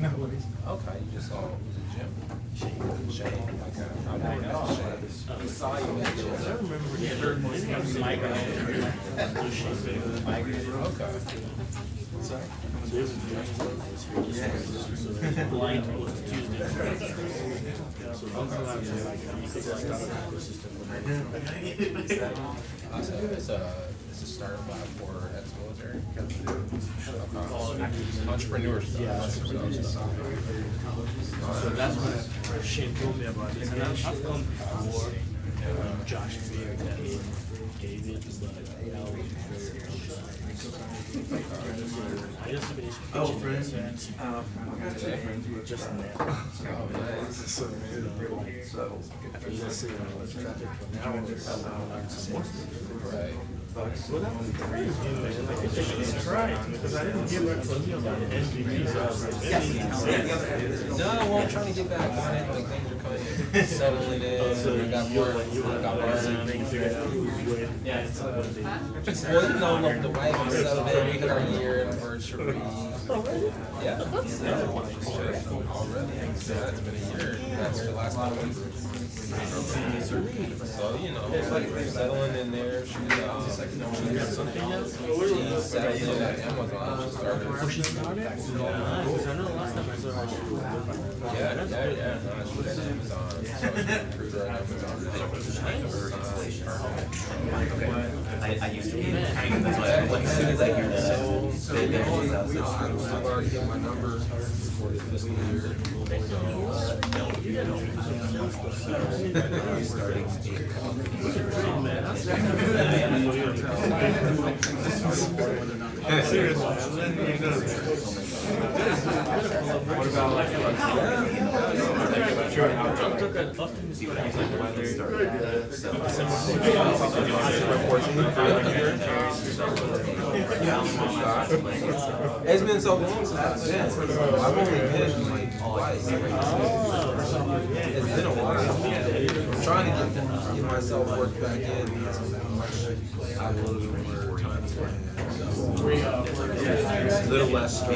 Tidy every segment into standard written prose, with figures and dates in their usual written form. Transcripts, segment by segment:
No worries. Okay, you just saw it was a gym. Shane. Okay. I know Shane. We saw you at the gym. I remember he had Okay. Sorry? Blind was Tuesday. So it's a startup for ex-military. Entrepreneurship. Yeah. So that's what Shane told me about it. And I've come before, Josh Beard, David, but now I just finished pitching friends. Just now. After let's see traffic from now on, Right. well, that was crazy, man. Like, it's right, because I didn't give her NVPs. No, well, I'm trying to get back on it. Like things are kind of settling in. So I got more. you figured out who's Yeah, it's well, you know, like the wife is settled in. We hit our year anniversary. Yeah. Already. So that's been a year. That's the last time we. So you know, settling in there. She's settling in at Amazon. She started. Oh, she started? Because I know the last time I saw her, she was Yeah. No, she's at Amazon. So she's a recruiter at Amazon. I used to be like as soon as I hear that, I've already got my number for the fiscal year. What about like It's been so long since I've been. I've only been like twice. It's been a while. I'm trying to get myself worked back in. I have a little bit more time to spend. A little less stress.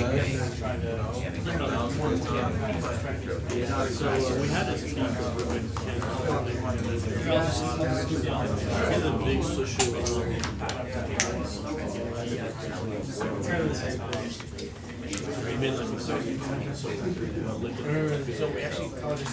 So we had this speaker with he's a big social impact. We made like a social so we actually called it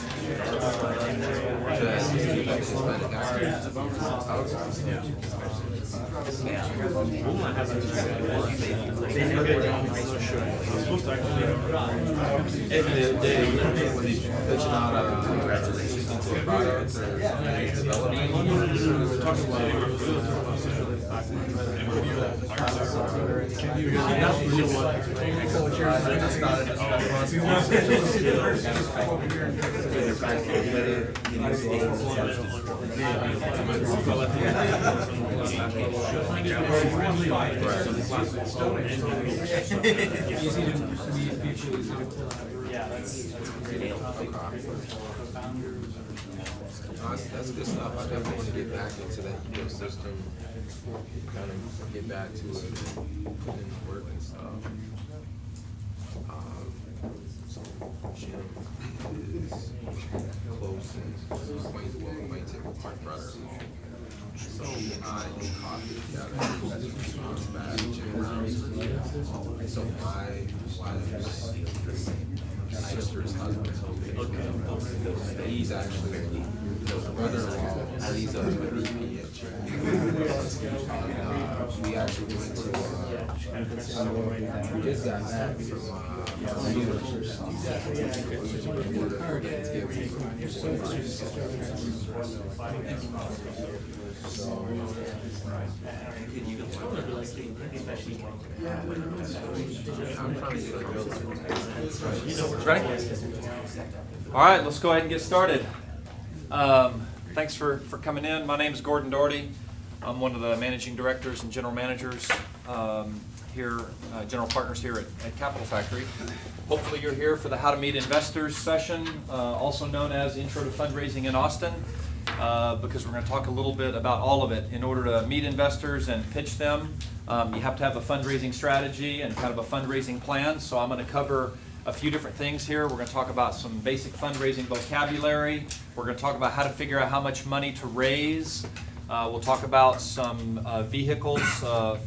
Pitching out congratulations to a product or developing. We're talking about That's good stuff. I definitely want to get back into that ecosystem, kind of get back to it, put in the work and stuff. So Jim is close and acquainted with my brother. So he and I do coffee together. So my wife's sister's husband. He's actually the brother-in-law. He's a VP at GM. We actually went to just got back from Ready? All right, let's go ahead and get started. Thanks for coming in. My name is Gordon Daugherty. I'm one of the managing directors and general managers here, general partners here at Capital Factory. Hopefully you're here for the How to Meet Investors session, also known as Intro to Fundraising in Austin, because we're going to talk a little bit about all of it. In order to meet investors and pitch them, You have to have a fundraising strategy and kind of a fundraising plan. So I'm going to cover a few different things here. We're going to talk about some basic fundraising vocabulary. We're going to talk about how to figure out how much money to raise. We'll talk about some vehicles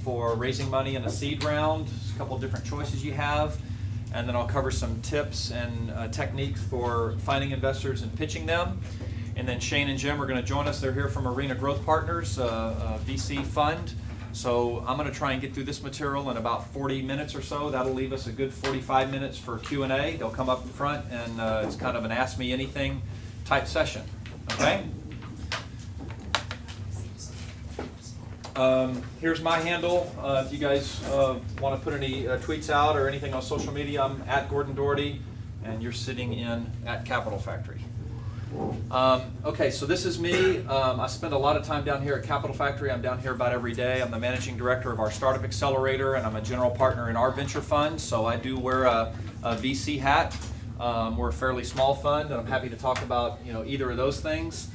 for raising money in a seed round, a couple of different choices you have. And then I'll cover some tips and techniques for finding investors and pitching them. And then Shane and Jim are going to join us. They're here from Arena Growth Partners, a VC fund. So I'm going to try and get through this material in about 40 minutes or so. That'll leave us a good 45 minutes for Q&A. They'll come up in front, and it's kind of an Ask Me Anything type session. Okay? Here's my handle. If you guys want to put any tweets out or anything on social media, I'm at Gordon Daugherty, and you're sitting in at Capital Factory. Okay, so this is me. I spend a lot of time down here at Capital Factory. I'm down here about every day. I'm the managing director of our startup accelerator, and I'm a general partner in our venture fund. So I do wear a VC hat. We're a fairly small fund, and I'm happy to talk about either of those things.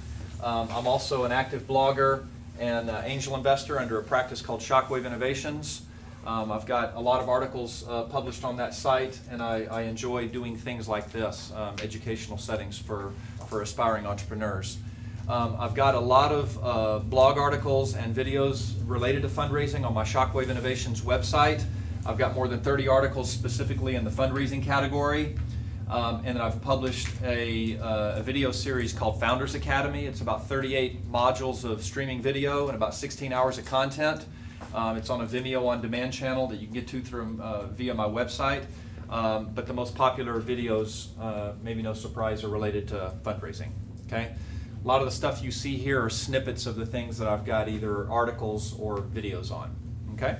I'm also an active blogger and angel investor under a practice called Shockwave Innovations. I've got a lot of articles published on that site, and I enjoy doing things like this, educational settings for aspiring entrepreneurs. I've got a lot of blog articles and videos related to fundraising on my Shockwave Innovations website. I've got more than 30 articles specifically in the fundraising category. And then I've published a video series called Founders Academy. It's about 38 modules of streaming video and about 16 hours of content. It's on a Vimeo on demand channel that you can get to through via my website. But the most popular videos, maybe no surprise, are related to fundraising. Okay? A lot of the stuff you see here are snippets of the things that I've got either articles or videos on. Okay?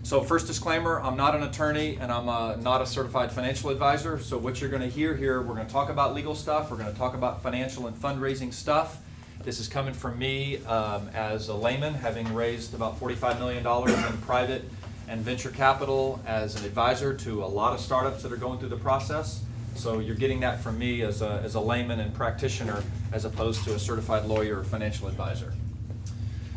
So first disclaimer, I'm not an attorney and I'm not a certified financial advisor. So what you're going to hear here, we're going to talk about legal stuff. We're going to talk about financial and fundraising stuff. This is coming from me as a layman, having raised about $45 million in private and venture capital as an advisor to a lot of startups that are going through the process. So you're getting that from me as a layman and practitioner as opposed to a certified lawyer or financial advisor.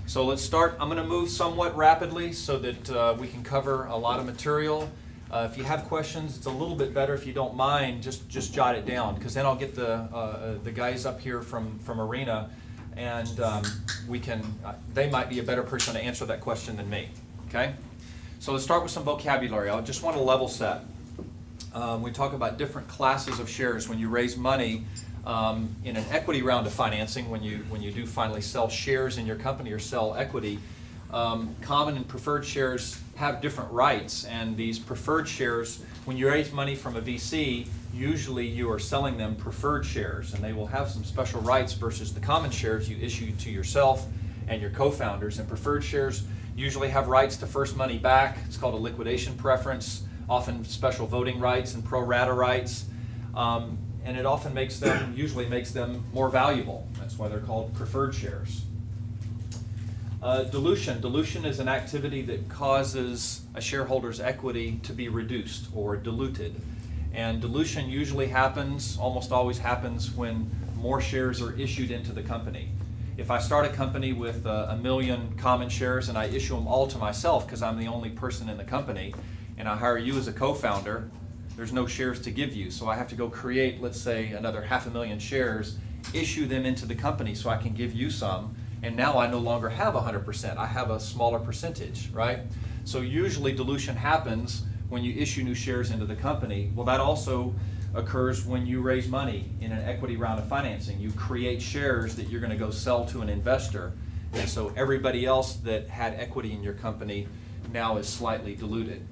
So let's start. I'm going to move somewhat rapidly so that we can cover a lot of material. If you have questions, it's a little bit better if you don't mind, just jot it down, because then I'll get the guys up here from Arena, and they might be a better person to answer that question than me. Okay? So let's start with some vocabulary. I just want to level set. We talk about different classes of shares when you raise money. In an equity round of financing, when you do finally sell shares in your company or sell equity, common and preferred shares have different rights, and these preferred shares, when you raise money from a VC, usually you are selling them preferred shares, and they will have some special rights versus the common shares you issue to yourself and your co-founders. And preferred shares usually have rights to first money back. It's called a liquidation preference, often special voting rights and pro rata rights. And it often usually makes them more valuable. That's why they're called preferred shares. Dilution. Dilution is an activity that causes a shareholder's equity to be reduced or diluted. And dilution usually happens, almost always happens, when more shares are issued into the company. If I start a company with 1 million common shares and I issue them all to myself because I'm the only person in the company, and I hire you as a co-founder, there's no shares to give you. So I have to go create, let's say, another 500,000 shares, issue them into the company so I can give you some, and now I no longer have 100%. I have a smaller percentage, right? So usually dilution happens when you issue new shares into the company. Well, that also occurs when you raise money in an equity round of financing. You create shares that you're going to go sell to an investor, and so everybody else that had equity in your company now is slightly diluted.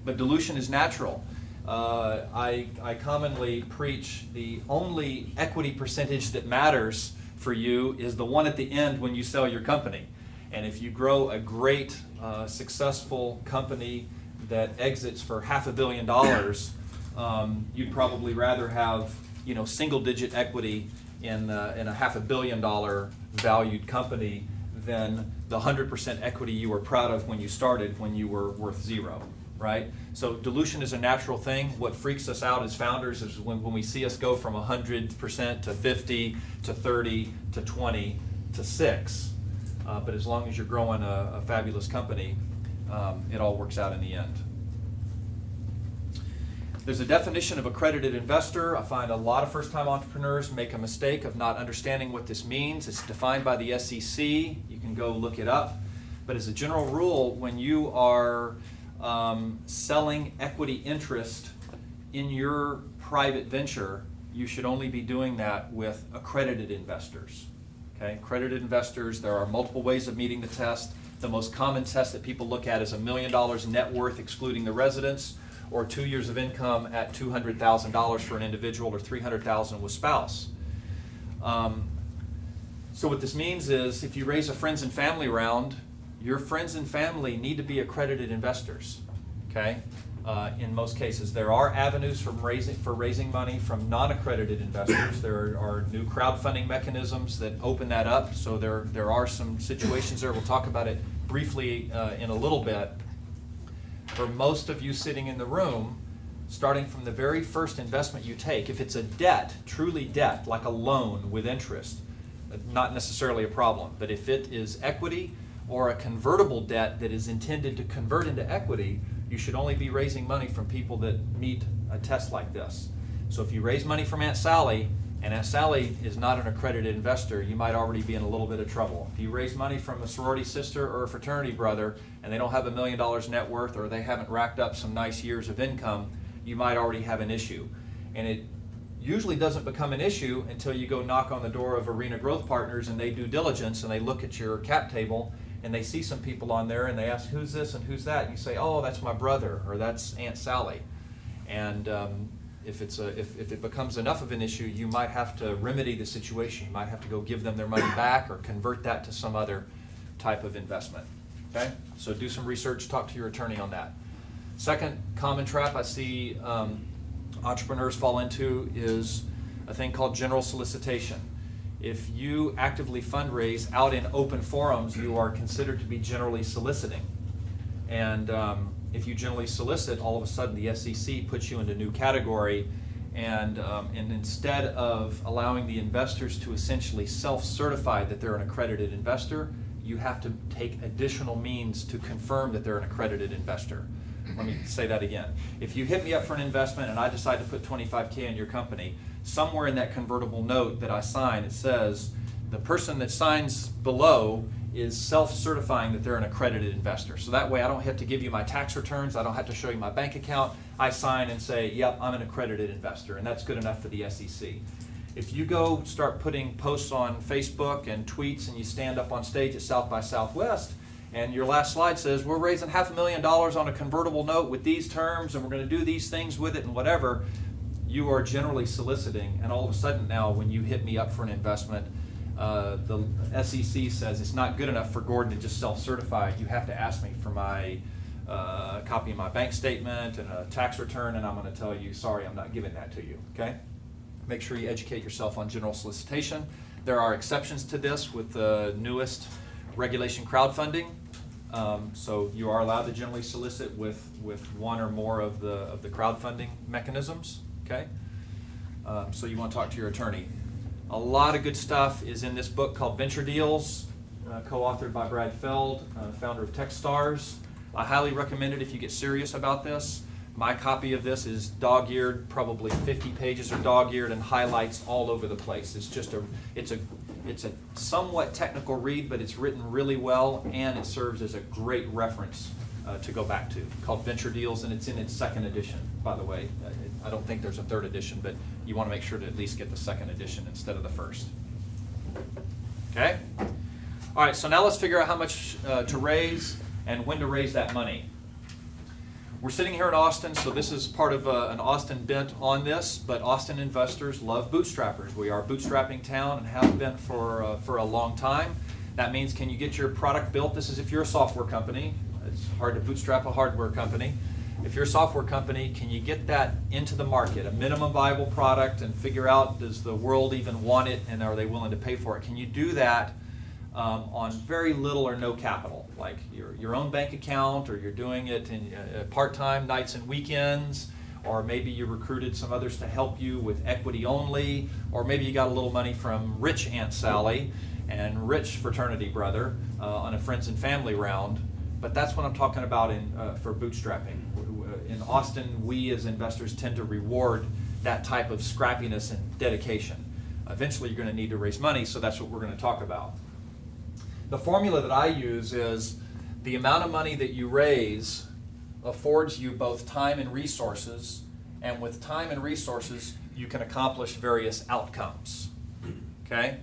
But dilution is natural. I commonly preach the only equity percentage that matters for you is the one at the end when you sell your company. And if you grow a great, successful company that exits for $500 million, you'd probably rather have single-digit equity in a $500 million valued company than the 100% equity you were proud of when you started, when you were worth zero. Right? So dilution is a natural thing. What freaks us out as founders is when we see us go from 100% to 50 to 30 to 20 to 6. but as long as you're growing a fabulous company, it all works out in the end. There's a definition of accredited investor. I find a lot of first-time entrepreneurs make a mistake of not understanding what this means. It's defined by the SEC. You can go look it up. But as a general rule, when you are selling equity interest in your private venture, you should only be doing that with accredited investors. Okay? Accredited investors, there are multiple ways of meeting the test. The most common test that people look at is $1 million net worth excluding the residence, or 2 years of income at $200,000 for an individual, or $300,000 with spouse. So what this means is, if you raise a friends and family round, your friends and family need to be accredited investors. Okay? In most cases, there are avenues for raising money from non-accredited investors. There are new crowdfunding mechanisms that open that up. So there are some situations there. We'll talk about it briefly in a little bit. For most of you sitting in the room, starting from the very first investment you take, if it's a debt, truly debt, like a loan with interest, not necessarily a problem. But if it is equity or a convertible debt that is intended to convert into equity, you should only be raising money from people that meet a test like this. So if you raise money from Aunt Sally, and Aunt Sally is not an accredited investor, you might already be in a little bit of trouble. If you raise money from a sorority sister or a fraternity brother, and they don't have $1 million net worth, or they haven't racked up some nice years of income, you might already have an issue. And it usually doesn't become an issue until you go knock on the door of Arena Growth Partners, and they do diligence, and they look at your cap table, and they see some people on there, and they ask, who's this and who's that? And you say, oh, that's my brother, or that's Aunt Sally. And if it becomes enough of an issue, you might have to remedy the situation. You might have to go give them their money back or convert that to some other type of investment. Okay? So do some research, talk to your attorney on that. Second common trap I see entrepreneurs fall into is a thing called general solicitation. If you actively fundraise out in open forums, you are considered to be generally soliciting. And if you generally solicit, all of a sudden the SEC puts you into a new category, and instead of allowing the investors to essentially self-certify that they're an accredited investor, you have to take additional means to confirm that they're an accredited investor. Let me say that again. If you hit me up for an investment and I decide to put $25K in your company, somewhere in that convertible note that I sign, it says the person that signs below is self-certifying that they're an accredited investor. So that way I don't have to give you my tax returns, I don't have to show you my bank account. I sign and say, yep, I'm an accredited investor, and that's good enough for the SEC. If you go start putting posts on Facebook and tweets, and you stand up on stage at South by Southwest, and your last slide says, we're raising $500,000 on a convertible note with these terms, and we're going to do these things with it and whatever, you are generally soliciting. And all of a sudden now, when you hit me up for an investment, the SEC says it's not good enough for Gordon to just self-certify. You have to ask me for my copy of my bank statement and a tax return, and I'm going to tell you, sorry, I'm not giving that to you. Okay? Make sure you educate yourself on general solicitation. There are exceptions to this with the newest regulation crowdfunding. So you are allowed to generally solicit with one or more of the crowdfunding mechanisms. Okay? So you want to talk to your attorney. A lot of good stuff is in this book called Venture Deals, co-authored by Brad Feld, founder of Techstars. I highly recommend it if you get serious about this. My copy of this is dog-eared, probably 50 pages are dog-eared and highlights all over the place. It's a somewhat technical read, but it's written really well, and it serves as a great reference to go back to, called Venture Deals, and it's in its second edition, by the way. I don't think there's a third edition, but you want to make sure to at least get the second edition instead of the first. Okay? All right, so now let's figure out how much to raise and when to raise that money. We're sitting here in Austin, so this is part of an Austin bent on this, but Austin investors love bootstrappers. We are a bootstrapping town and have been for a long time. That means, can you get your product built? This is if you're a software company. It's hard to bootstrap a hardware company. If you're a software company, can you get that into the market, a minimum viable product, and figure out, does the world even want it, and are they willing to pay for it? Can you do that on very little or no capital, like your own bank account, or you're doing it in part-time nights and weekends, or maybe you recruited some others to help you with equity only, or maybe you got a little money from rich Aunt Sally, and rich fraternity brother on a friends and family round. But that's what I'm talking about for bootstrapping. In Austin, we as investors tend to reward that type of scrappiness and dedication. Eventually you're going to need to raise money, so that's what we're going to talk about. The formula that I use is the amount of money that you raise affords you both time and resources, and with time and resources you can accomplish various outcomes. Okay?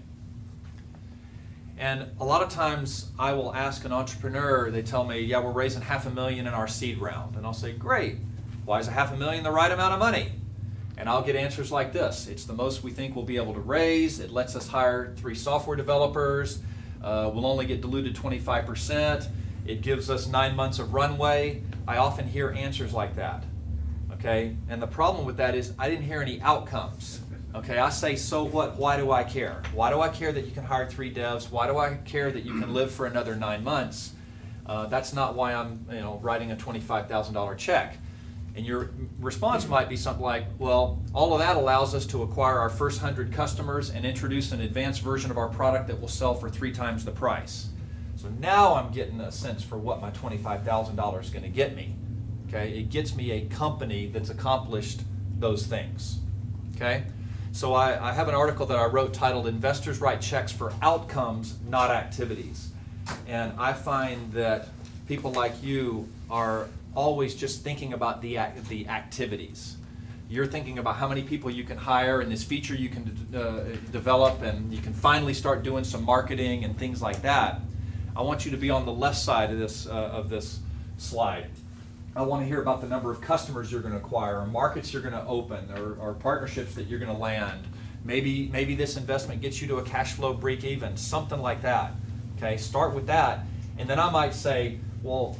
And a lot of times I will ask an entrepreneur, they tell me, yeah, we're raising $500,000 in our seed round. And I'll say, great, why is $500,000 the right amount of money? And I'll get answers like this: it's the most we think we'll be able to raise, it lets us hire 3 software developers, we'll only get diluted 25%, it gives us 9 months of runway. I often hear answers like that, okay? And the problem with that is I didn't hear any outcomes. Okay, I say, so what? Why do I care? Why do I care that you can hire 3 devs? Why do I care that you can live for another 9 months? That's not why I'm, writing a $25,000 check. And your response might be something like, well, all of that allows us to acquire our first 100 customers and introduce an advanced version of our product that will sell for 3 times the price. So now I'm getting a sense for what my $25,000 is going to get me. Okay, it gets me a company that's accomplished those things. Okay. So I have an article that I wrote titled "Investors Write Checks for Outcomes, Not Activities." And I find that people like you are always just thinking about the activities. You're thinking about how many people you can hire and this feature you can develop, and you can finally start doing some marketing and things like that. I want you to be on the left side of this slide. I want to hear about the number of customers you're going to acquire, or markets you're going to open, or partnerships that you're going to land. Maybe this investment gets you to a cash flow break even, something like that. Okay, start with that. And then I might say, well,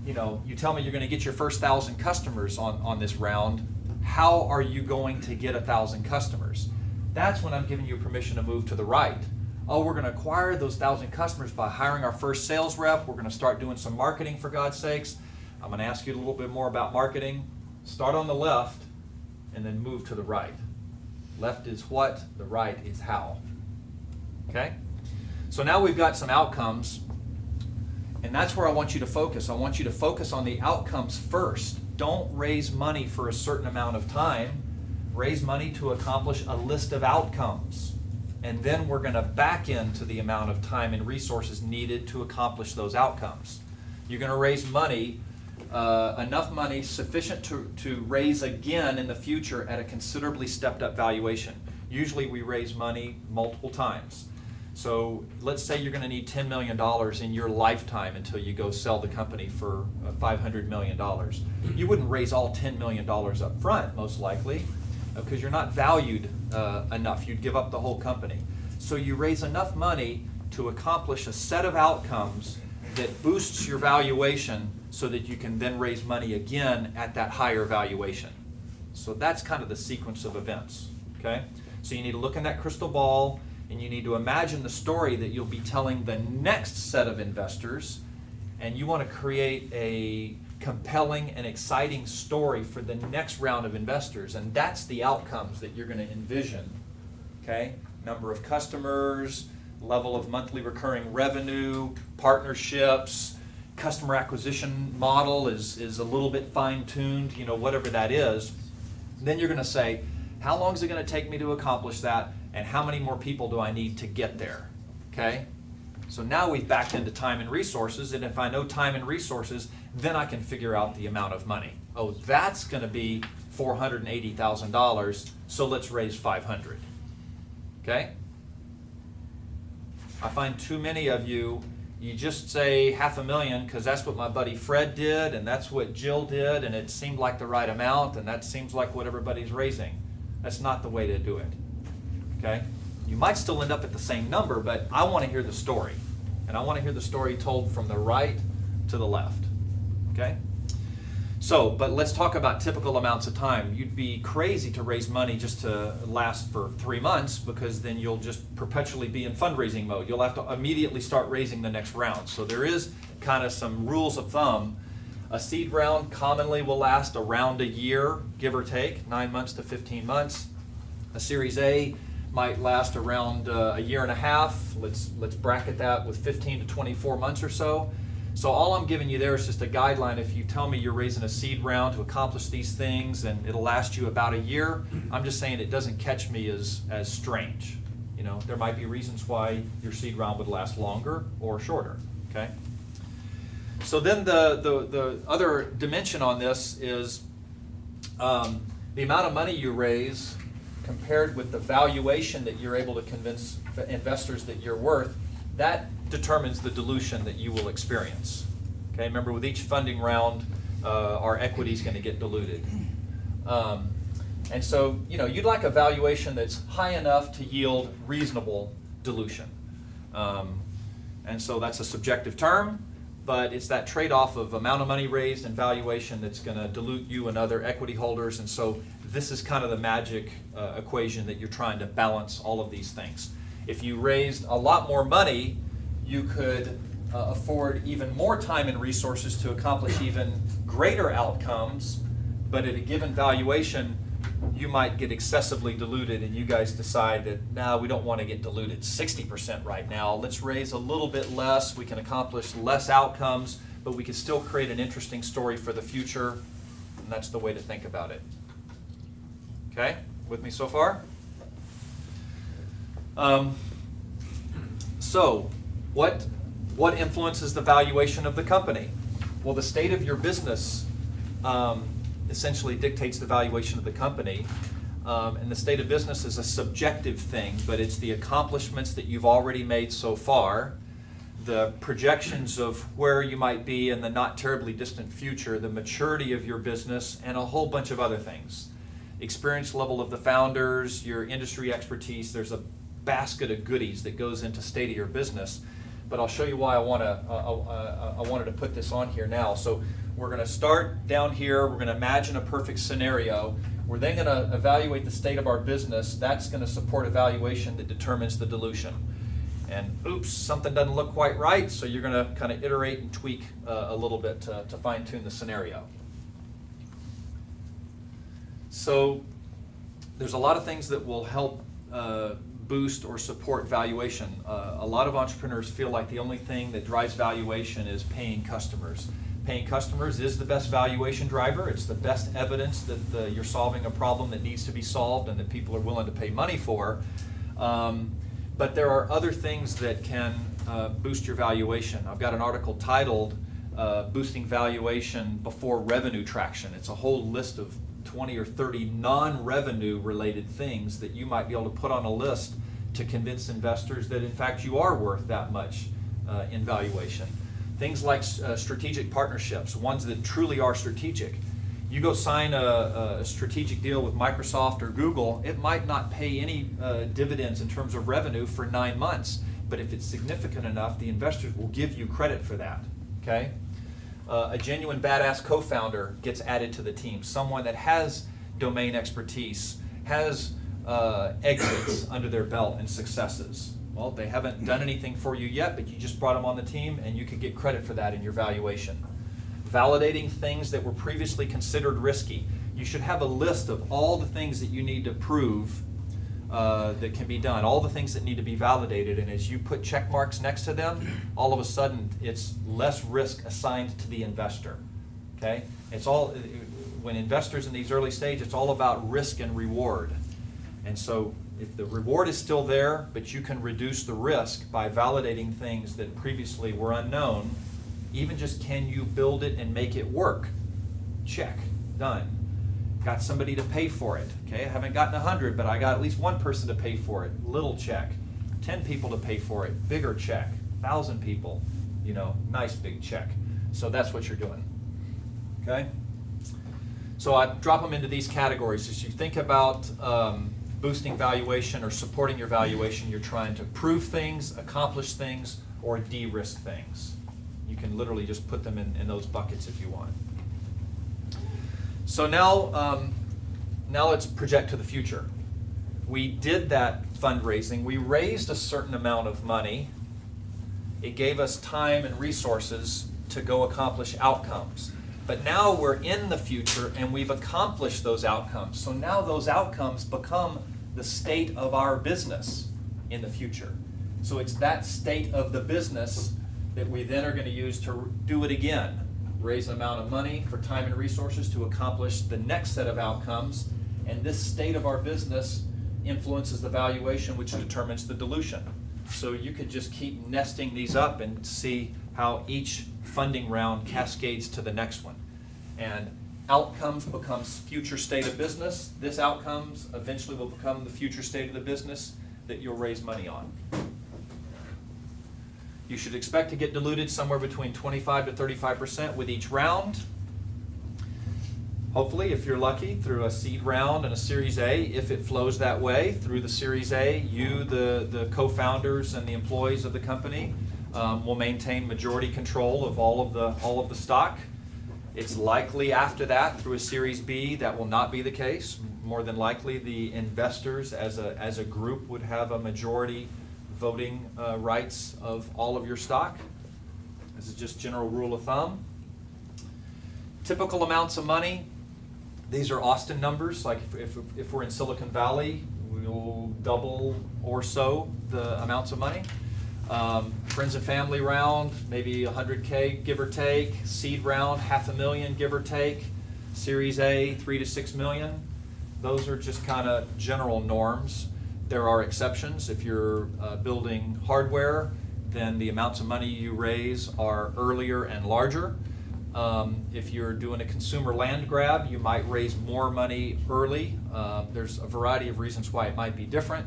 you tell me you're going to get your first 1,000 customers on this round. How are you going to get 1,000 customers? That's when I'm giving you permission to move to the right. Oh, we're going to acquire those 1,000 customers by hiring our first sales rep. We're going to start doing some marketing, for God's sakes. I'm going to ask you a little bit more about marketing. Start on the left and then move to the right. Left is what, the right is how. Okay? So now we've got some outcomes, and that's where I want you to focus. I want you to focus on the outcomes first. Don't raise money for a certain amount of time. Raise money to accomplish a list of outcomes. And then we're going to back into the amount of time and resources needed to accomplish those outcomes. You're going to raise money, enough money sufficient to raise again in the future at a considerably stepped up valuation. Usually we raise money multiple times. So let's say you're going to need $10 million in your lifetime until you go sell the company for $500 million. You wouldn't raise all $10 million up front, most likely, because you're not valued enough. You'd give up the whole company. So you raise enough money to accomplish a set of outcomes that boosts your valuation so that you can then raise money again at that higher valuation. So that's kind of the sequence of events. Okay? So you need to look in that crystal ball, and you need to imagine the story that you'll be telling the next set of investors, and you want to create a compelling and exciting story for the next round of investors, and that's the outcomes that you're going to envision. Okay? Number of customers, level of monthly recurring revenue, partnerships, customer acquisition model is a little bit fine-tuned, whatever that is. Then you're going to say, how long is it going to take me to accomplish that, and how many more people do I need to get there? Okay? So now we've backed into time and resources, and if I know time and resources, then I can figure out the amount of money. Oh, that's going to be $480,000, so let's raise $500,000. Okay? I find too many of you just say $500,000 because that's what my buddy Fred did, and that's what Jill did, and it seemed like the right amount, and that seems like what everybody's raising. That's not the way to do it. Okay? You might still end up at the same number, but I want to hear the story. And I want to hear the story told from the right to the left. Okay? So, but let's talk about typical amounts of time. You'd be crazy to raise money just to last for 3 months, because then you'll just perpetually be in fundraising mode. You'll have to immediately start raising the next round. So there is kind of some rules of thumb. A seed round commonly will last around a year, give or take, 9 months to 15 months. A Series A might last around a year and a half. Let's bracket that with 15 to 24 months or so. So all I'm giving you there is just a guideline. If you tell me you're raising a seed round to accomplish these things and it'll last you about a year, I'm just saying it doesn't catch me as strange. You know, there might be reasons why your seed round would last longer or shorter, okay? So then the other dimension on this is the amount of money you raise compared with the valuation that you're able to convince investors that you're worth. That determines the dilution that you will experience. Okay, remember with each funding round, our equity is going to get diluted. And so, you know, you'd like a valuation that's high enough to yield reasonable dilution. And so that's a subjective term, but it's that trade-off of amount of money raised and valuation that's going to dilute you and other equity holders. And so this is kind of the magic equation that you're trying to balance all of these things. If you raised a lot more money, you could afford even more time and resources to accomplish even greater outcomes, but at a given valuation, you might get excessively diluted and you guys decide that, no, we don't want to get diluted 60% right now. Let's raise a little bit less. We can accomplish less outcomes, but we can still create an interesting story for the future, and that's the way to think about it. Okay, with me so far? So, what influences the valuation of the company? Well, the state of your business essentially dictates the valuation of the company. And the state of business is a subjective thing, but it's the accomplishments that you've already made so far, the projections of where you might be in the not terribly distant future, the maturity of your business, and a whole bunch of other things. Experience level of the founders, your industry expertise. There's a basket of goodies that goes into state of your business. But I'll show you why I wanted to put this on here now. So we're going to start down here. We're going to imagine a perfect scenario. We're then going to evaluate the state of our business. That's going to support a valuation that determines the dilution. And oops, something doesn't look quite right, so you're going to kind of iterate and tweak a little bit to fine-tune the scenario. So there's a lot of things that will help boost or support valuation. A lot of entrepreneurs feel like the only thing that drives valuation is paying customers. Paying customers is the best valuation driver. It's the best evidence that you're solving a problem that needs to be solved and that people are willing to pay money for. But there are other things that can boost your valuation. I've got an article titled Boosting Valuation Before Revenue Traction. It's a whole list of 20 or 30 non-revenue related things that you might be able to put on a list to convince investors that in fact you are worth that much in valuation. Things like strategic partnerships, ones that truly are strategic. You go sign a strategic deal with Microsoft or Google, it might not pay any dividends in terms of revenue for 9 months, but if it's significant enough, the investors will give you credit for that, okay? A genuine badass co-founder gets added to the team, someone that has domain expertise, has exits under their belt and successes. Well, they haven't done anything for you yet, but you just brought them on the team and you could get credit for that in your valuation. Validating things that were previously considered risky. You should have a list of all the things that you need to prove that can be done, all the things that need to be validated, and as you put check marks next to them, all of a sudden it's less risk assigned to the investor. Okay? It's all, when investors in these early stages, it's all about risk and reward. And so if the reward is still there, but you can reduce the risk by validating things that previously were unknown, even just can you build it and make it work? Check, done. Got somebody to pay for it. Okay, I haven't gotten 100, but I got at least one person to pay for it. Little check. 10 people to pay for it. Bigger check. 1,000 people. You know, nice big check. So that's what you're doing. Okay? So I drop them into these categories. As you think about boosting valuation or supporting your valuation, you're trying to prove things, accomplish things, or de-risk things. You can literally just put them in those buckets if you want. So now let's project to the future. We did that fundraising. We raised a certain amount of money. It gave us time and resources to go accomplish outcomes. But now we're in the future and we've accomplished those outcomes. So now those outcomes become the state of our business in the future. So it's that state of the business that we then are going to use to do it again, raise an amount of money for time and resources to accomplish the next set of outcomes, and this state of our business influences the valuation, which determines the dilution. So you could just keep nesting these up and see how each funding round cascades to the next one. And outcomes becomes future state of business. This outcomes eventually will become the future state of the business that you'll raise money on. You should expect to get diluted somewhere between 25 to 35% with each round. Hopefully, if you're lucky, through a seed round and a Series A, if it flows that way, through the Series A, you, the co-founders and the employees of the company will maintain majority control of all of the stock. It's likely after that, through a Series B, that will not be the case. More than likely, the investors as a group would have a majority voting rights of all of your stock. This is just general rule of thumb. Typical amounts of money. These are Austin numbers. Like if we're in Silicon Valley, we'll double or so the amounts of money. Friends and family round, maybe 100K, give or take. Seed round, $500,000, give or take. Series A, 3 to 6 million. Those are just kind of general norms. There are exceptions. If you're building hardware, then the amounts of money you raise are earlier and larger. If you're doing a consumer land grab, you might raise more money early. There's a variety of reasons why it might be different.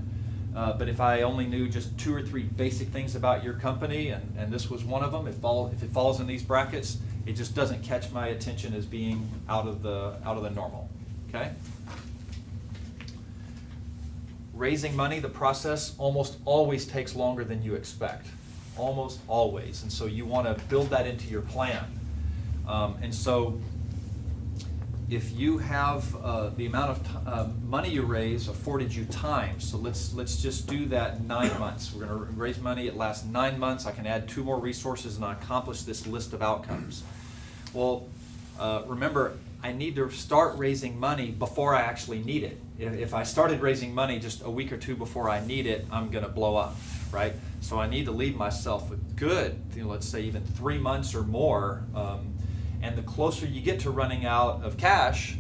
But if I only knew just 2 or 3 basic things about your company, and this was one of them, if it falls in these brackets, it just doesn't catch my attention as being out of the normal. Okay? Raising money, the process almost always takes longer than you expect. Almost always. And so you want to build that into your plan. And so if you have the amount of money you raise afforded you time, so let's just do that 9 months. We're going to raise money, it lasts 9 months. I can add 2 more resources and accomplish this list of outcomes. Well, remember, I need to start raising money before I actually need it. If I started raising money just a week or 2 before I need it, I'm going to blow up, right? So I need to leave myself with good, let's say even 3 months or more. And the closer you get to running out of cash,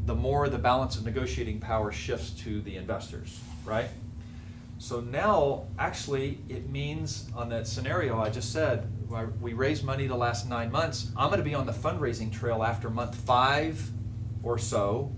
the more the balance of negotiating power shifts to the investors, right? So now, actually, it means on that scenario I just said, we raise money the last 9 months, I'm going to be on the fundraising trail after month 5 or so,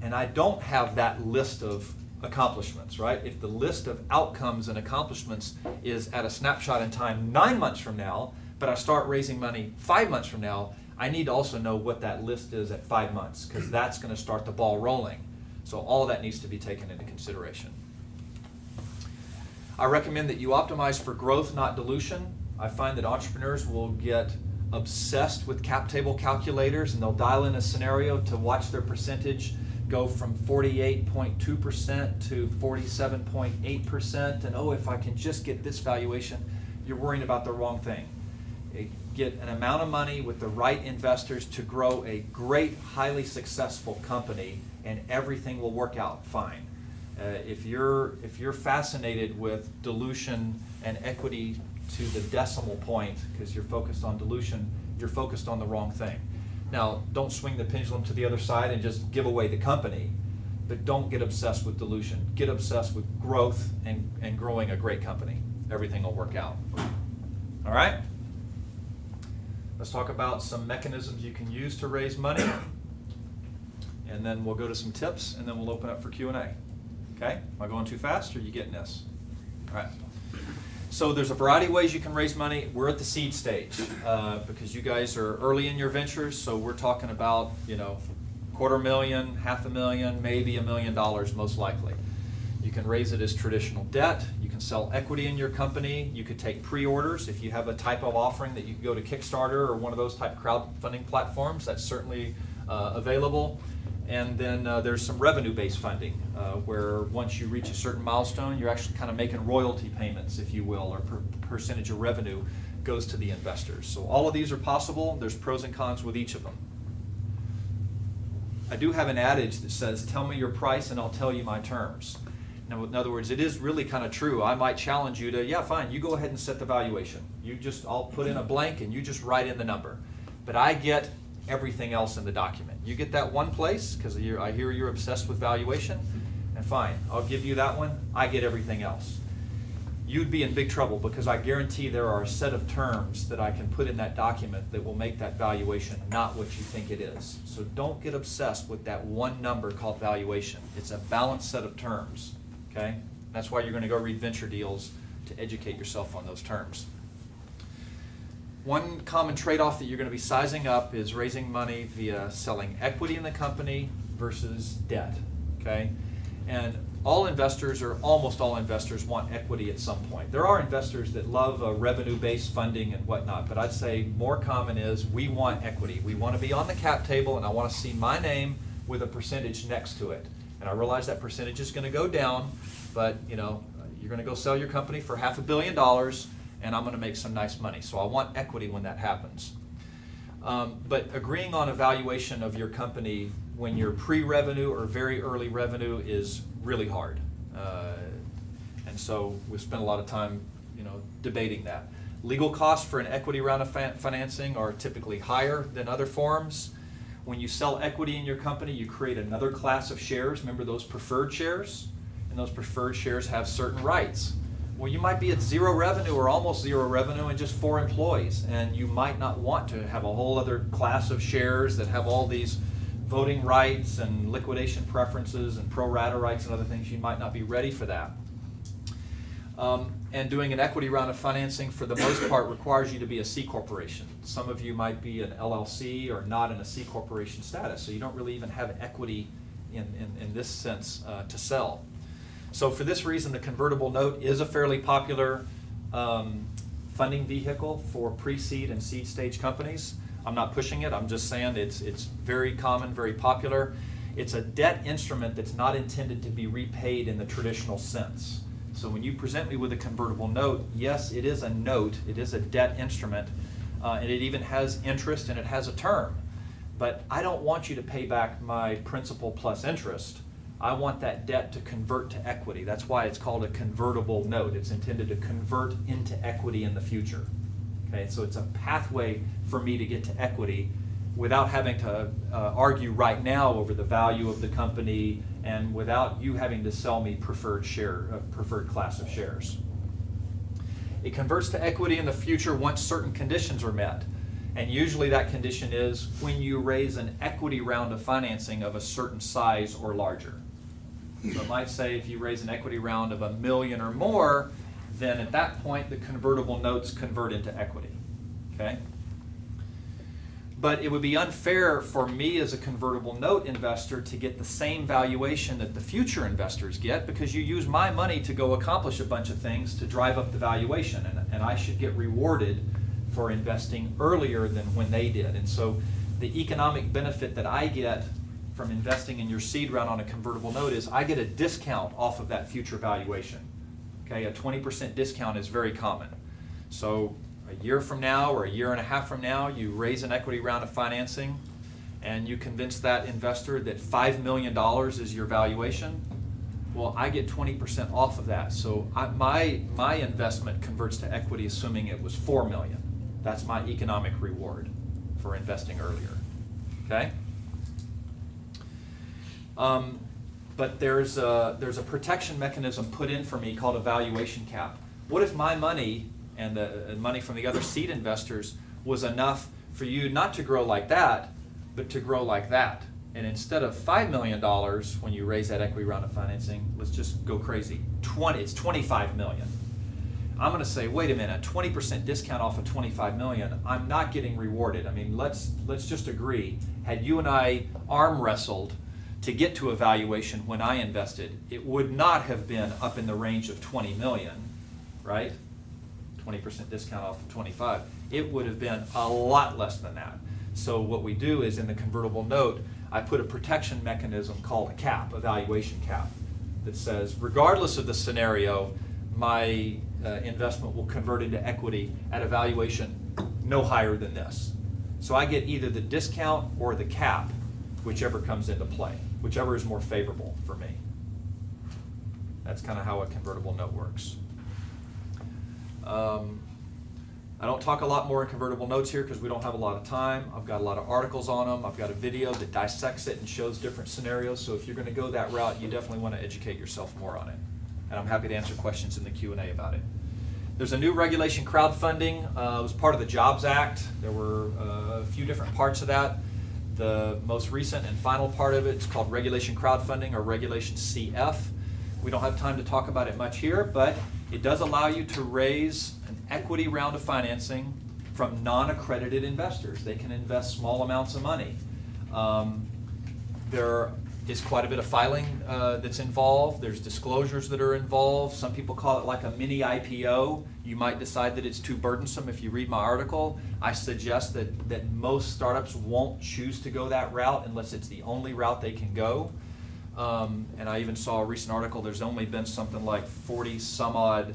and I don't have that list of accomplishments, right? If the list of outcomes and accomplishments is at a snapshot in time 9 months from now, but I start raising money 5 months from now, I need to also know what that list is at 5 months, because that's going to start the ball rolling. So all of that needs to be taken into consideration. I recommend that you optimize for growth, not dilution. I find that entrepreneurs will get obsessed with cap table calculators, and they'll dial in a scenario to watch their percentage go from 48.2% to 47.8%, and oh, if I can just get this valuation, you're worrying about the wrong thing. Get an amount of money with the right investors to grow a great, highly successful company, and everything will work out fine. If you're fascinated with dilution and equity to the decimal point because you're focused on dilution, you're focused on the wrong thing. Now, don't swing the pendulum to the other side and just give away the company, but don't get obsessed with dilution. Get obsessed with growth and growing a great company. Everything will work out. All right? Let's talk about some mechanisms you can use to raise money, and then we'll go to some tips, and then we'll open up for Q&A. Okay? Am I going too fast, or are you getting this? All right. So there's a variety of ways you can raise money. We're at the seed stage because you guys are early in your ventures, so we're talking about, $250,000, $500,000, maybe $1 million most likely. You can raise it as traditional debt. You can sell equity in your company. You could take pre-orders. If you have a type of offering that you can go to Kickstarter or one of those type crowdfunding platforms, that's certainly available. And then there's some revenue-based funding where once you reach a certain milestone, you're actually kind of making royalty payments, if you will, or percentage of revenue goes to the investors. So all of these are possible. There's pros and cons with each of them. I do have an adage that says, tell me your price and I'll tell you my terms. Now, in other words, it is really kind of true. I might challenge you to, yeah, fine, you go ahead and set the valuation. I'll put in a blank and you just write in the number. But I get everything else in the document. You get that one place, because I hear you're obsessed with valuation, and fine, I'll give you that one. I get everything else. You'd be in big trouble, because I guarantee there are a set of terms that I can put in that document that will make that valuation not what you think it is. So don't get obsessed with that one number called valuation. It's a balanced set of terms, okay? That's why you're going to go read Venture Deals to educate yourself on those terms. One common trade-off that you're going to be sizing up is raising money via selling equity in the company versus debt, okay? And all investors, or almost all investors, want equity at some point. There are investors that love revenue-based funding and whatnot, but I'd say more common is we want equity. We want to be on the cap table, and I want to see my name with a percentage next to it. And I realize that percentage is going to go down, but you're going to go sell your company for $500 million, and I'm going to make some nice money. So I want equity when that happens. But agreeing on a valuation of your company when you're pre-revenue or very early revenue is really hard. And so we spent a lot of time debating that. Legal costs for an equity round of financing are typically higher than other forms. When you sell equity in your company, you create another class of shares. Remember those preferred shares? And those preferred shares have certain rights. Well, you might be at zero revenue or almost zero revenue and just 4 employees, and you might not want to have a whole other class of shares that have all these voting rights and liquidation preferences and pro rata rights and other things. You might not be ready for that. And doing an equity round of financing, for the most part, requires you to be a C corporation. Some of you might be an LLC or not in a C corporation status, so you don't really even have equity in this sense to sell. So for this reason, the convertible note is a fairly popular funding vehicle for pre-seed and seed stage companies. I'm not pushing it, I'm just saying it's very common, very popular. It's a debt instrument that's not intended to be repaid in the traditional sense. So when you present me with a convertible note, yes, it is a note, it is a debt instrument, and it even has interest and it has a term. But I don't want you to pay back my principal plus interest. I want that debt to convert to equity. That's why it's called a convertible note. It's intended to convert into equity in the future. Okay, so it's a pathway for me to get to equity without having to argue right now over the value of the company and without you having to sell me preferred class of shares. It converts to equity in the future once certain conditions are met. And usually that condition is when you raise an equity round of financing of a certain size or larger. So it might say if you raise an equity round of $1 million or more, then at that point the convertible notes convert into equity. Okay? But it would be unfair for me as a convertible note investor to get the same valuation that the future investors get, because you use my money to go accomplish a bunch of things to drive up the valuation, and I should get rewarded for investing earlier than when they did. And so the economic benefit that I get from investing in your seed round on a convertible note is I get a discount off of that future valuation. Okay, a 20% discount is very common. So a year from now or a year and a half from now, you raise an equity round of financing and you convince that investor that $5 million is your valuation. Well, I get 20% off of that. So my investment converts to equity assuming it was $4 million. That's my economic reward for investing earlier. Okay? But there's a protection mechanism put in for me called a valuation cap. What if my money and the money from the other seed investors was enough for you not to grow like that, but to grow like that? And instead of $5 million when you raise that equity round of financing, let's just go crazy. It's $25 million. I'm going to say, wait a minute, 20% discount off of $25 million. I'm not getting rewarded. I mean, let's just agree. Had you and I arm wrestled to get to a valuation when I invested, it would not have been up in the range of 20 million, right? 20% discount off of 25. It would have been a lot less than that. So what we do is in the convertible note, I put a protection mechanism called a cap, a valuation cap, that says regardless of the scenario, my investment will convert into equity at a valuation no higher than this. So I get either the discount or the cap, whichever comes into play, whichever is more favorable for me. That's kind of how a convertible note works. I don't talk a lot more in convertible notes here because we don't have a lot of time. I've got a lot of articles on them. I've got a video that dissects it and shows different scenarios. So if you're going to go that route, you definitely want to educate yourself more on it. And I'm happy to answer questions in the Q&A about it. There's a new regulation crowdfunding. It was part of the Jobs Act. There were a few different parts of that. The most recent and final part of it is called regulation crowdfunding, or regulation CF. We don't have time to talk about it much here, but it does allow you to raise an equity round of financing from non-accredited investors. They can invest small amounts of money. There is quite a bit of filing that's involved. There's disclosures that are involved. Some people call it like a mini IPO. You might decide that it's too burdensome if you read my article. I suggest that most startups won't choose to go that route unless it's the only route they can go. And I even saw a recent article, there's only been something like 40 some odd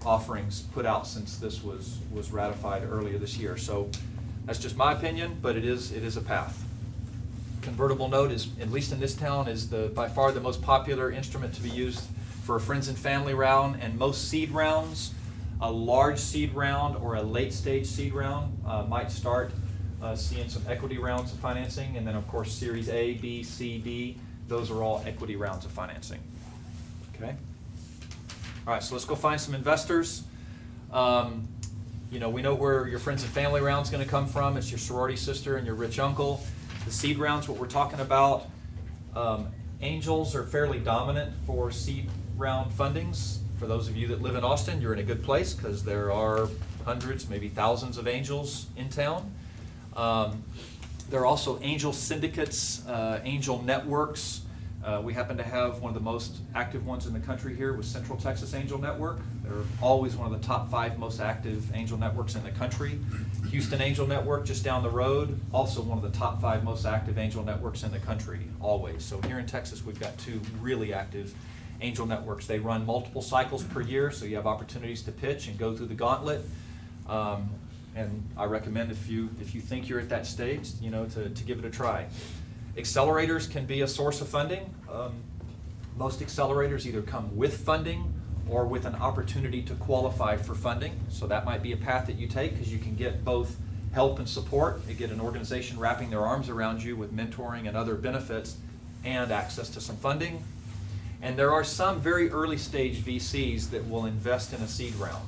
offerings put out since this was ratified earlier this year. So that's just my opinion, but it is a path. Convertible note is, at least in this town, is by far the most popular instrument to be used for a friends and family round, and most seed rounds, a large seed round or a late stage seed round might start seeing some equity rounds of financing, and then of course Series A, B, C, D, those are all equity rounds of financing. Okay. All right, so let's go find some investors. We know where your friends and family round's going to come from. It's your sorority sister and your rich uncle. The seed rounds, what we're talking about, angels are fairly dominant for seed round fundings. For those of you that live in Austin, you're in a good place because there are hundreds, maybe thousands of angels in town. There are also angel syndicates, angel networks. We happen to have one of the most active ones in the country here with Central Texas Angel Network. They're always one of the top 5 most active angel networks in the country. Houston Angel Network, just down the road, also one of the top 5 most active angel networks in the country, always. So here in Texas, we've got 2 really active angel networks. They run multiple cycles per year, so you have opportunities to pitch and go through the gauntlet. And I recommend if you think you're at that stage, to give it a try. Accelerators can be a source of funding. Most accelerators either come with funding or with an opportunity to qualify for funding. So that might be a path that you take because you can get both help and support. You get an organization wrapping their arms around you with mentoring and other benefits and access to some funding. And there are some very early stage VCs that will invest in a seed round.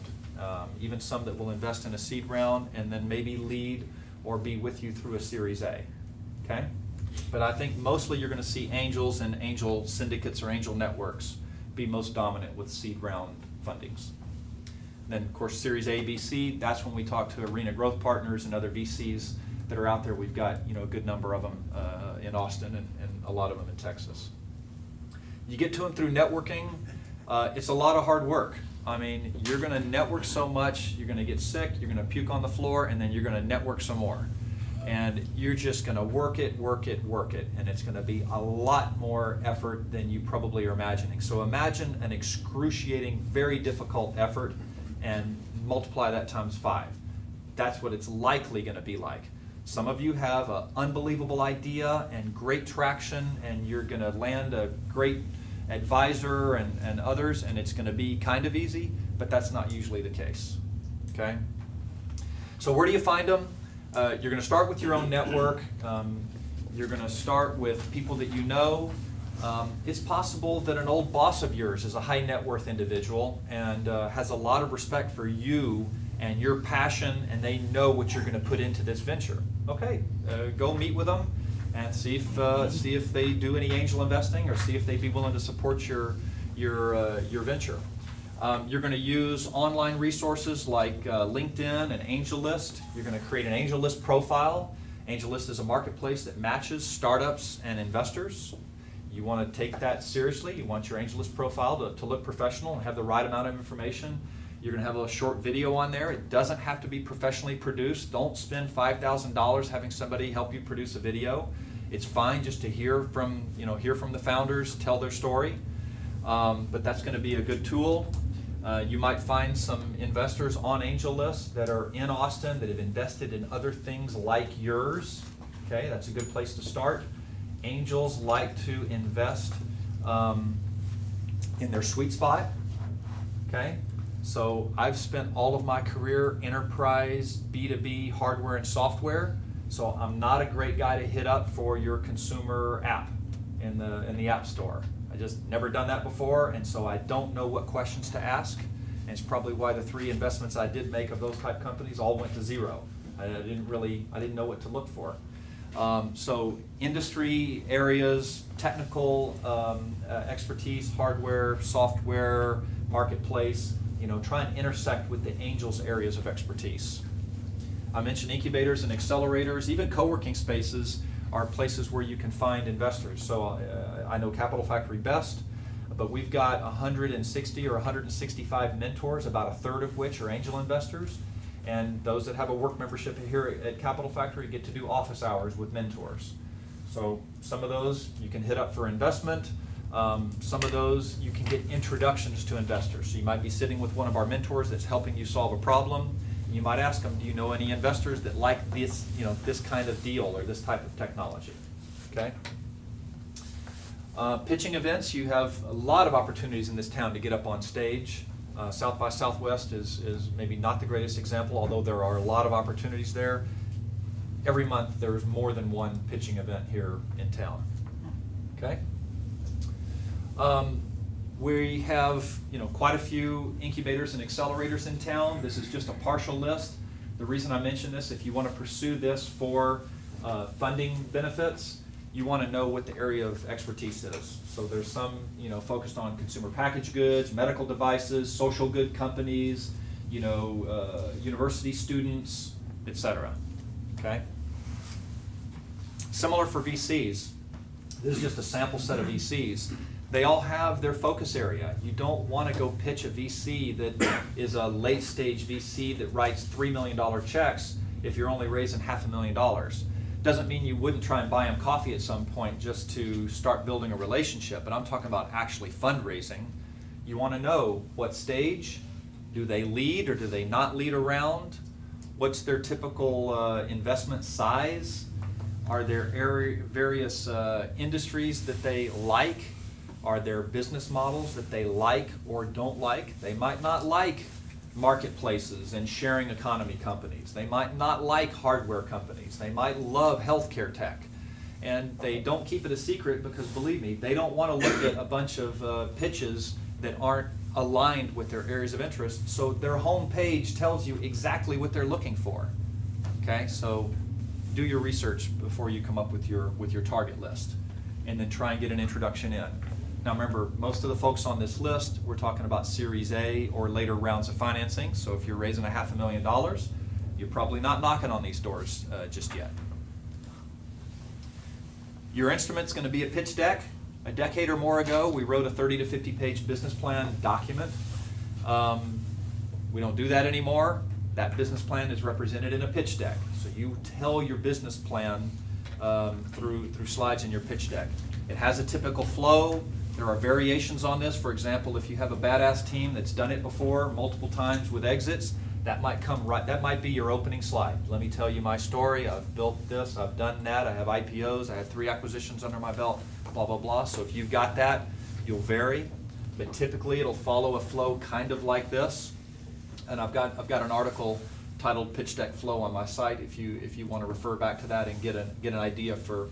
Even some that will invest in a seed round and then maybe lead or be with you through a Series A. Okay? But I think mostly you're going to see angels and angel syndicates or angel networks be most dominant with seed round fundings. Then, of course, Series A, B, C, that's when we talk to Arena Growth Partners and other VCs that are out there. We've got a good number of them in Austin and a lot of them in Texas. You get to them through networking. It's a lot of hard work. I mean, you're going to network so much, you're going to get sick, you're going to puke on the floor, and then you're going to network some more. And you're just going to work it, and it's going to be a lot more effort than you probably are imagining. So imagine an excruciating, very difficult effort and multiply that times 5. That's what it's likely going to be like. Some of you have an unbelievable idea and great traction, and you're going to land a great advisor and others, and it's going to be kind of easy, but that's not usually the case. Okay? So where do you find them? You're going to start with your own network. You're going to start with people that you know. It's possible that an old boss of yours is a high net worth individual and has a lot of respect for you and your passion, and they know what you're going to put into this venture. Okay, go meet with them and see if they do any angel investing, or see if they'd be willing to support your venture. You're going to use online resources like LinkedIn and AngelList. You're going to create an AngelList profile. AngelList is a marketplace that matches startups and investors. You want to take that seriously. You want your AngelList profile to look professional and have the right amount of information. You're going to have a short video on there. It doesn't have to be professionally produced. Don't spend $5,000 having somebody help you produce a video. It's fine just to hear from the founders, tell their story. But that's going to be a good tool. You might find some investors on AngelList that are in Austin that have invested in other things like yours. Okay, that's a good place to start. Angels like to invest in their sweet spot. Okay? So I've spent all of my career enterprise, B2B, hardware and software. So I'm not a great guy to hit up for your consumer app in the App Store. I just never done that before, and so I don't know what questions to ask. And it's probably why the 3 investments I did make of those type companies all went to zero. I didn't know what to look for. So industry areas, technical expertise, hardware, software, marketplace, try and intersect with the angels areas of expertise. I mentioned incubators and accelerators. Even co-working spaces are places where you can find investors. So I know Capital Factory best, but we've got 160 or 165 mentors, about a third of which are angel investors. And those that have a work membership here at Capital Factory get to do office hours with mentors. So some of those you can hit up for investment. Some of those you can get introductions to investors. So you might be sitting with one of our mentors that's helping you solve a problem. You might ask them, do you know any investors that like this, this kind of deal or this type of technology? Okay. Pitching events, you have a lot of opportunities in this town to get up on stage. South by Southwest is maybe not the greatest example, although there are a lot of opportunities there. Every month there's more than one pitching event here in town. Okay. We have quite a few incubators and accelerators in town. This is just a partial list. The reason I mention this, if you want to pursue this for funding benefits, you want to know what the area of expertise is. So there's some focused on consumer packaged goods, medical devices, social good companies, university students, etc. Okay. Similar for VCs. This is just a sample set of VCs. They all have their focus area. You don't want to go pitch a VC that is a late stage VC that writes $3 million checks if you're only raising $500,000. Doesn't mean you wouldn't try and buy them coffee at some point just to start building a relationship, but I'm talking about actually fundraising. You want to know what stage, do they lead or do they not lead around? What's their typical investment size? Are there various industries that they like? Are there business models that they like or don't like? They might not like marketplaces and sharing economy companies. They might not like hardware companies. They might love healthcare tech. And they don't keep it a secret because, believe me, they don't want to look at a bunch of pitches that aren't aligned with their areas of interest. So their home page tells you exactly what they're looking for. Okay, so do your research before you come up with your target list, and then try and get an introduction in. Now remember, most of the folks on this list, we're talking about Series A or later rounds of financing. So if you're raising $500,000, you're probably not knocking on these doors just yet. Your instrument's going to be a pitch deck. A decade or more ago, we wrote a 30 to 50 page business plan document. We don't do that anymore. That business plan is represented in a pitch deck. So you tell your business plan through slides in your pitch deck. It has a typical flow. There are variations on this. For example, if you have a badass team that's done it before multiple times with exits, that might be your opening slide. Let me tell you my story. I've built this, I've done that, I have IPOs, I have 3 acquisitions under my belt, blah, blah, blah. So if you've got that, you'll vary, but typically it'll follow a flow kind of like this. And I've got an article titled Pitch Deck Flow on my site if you want to refer back to that and get an idea for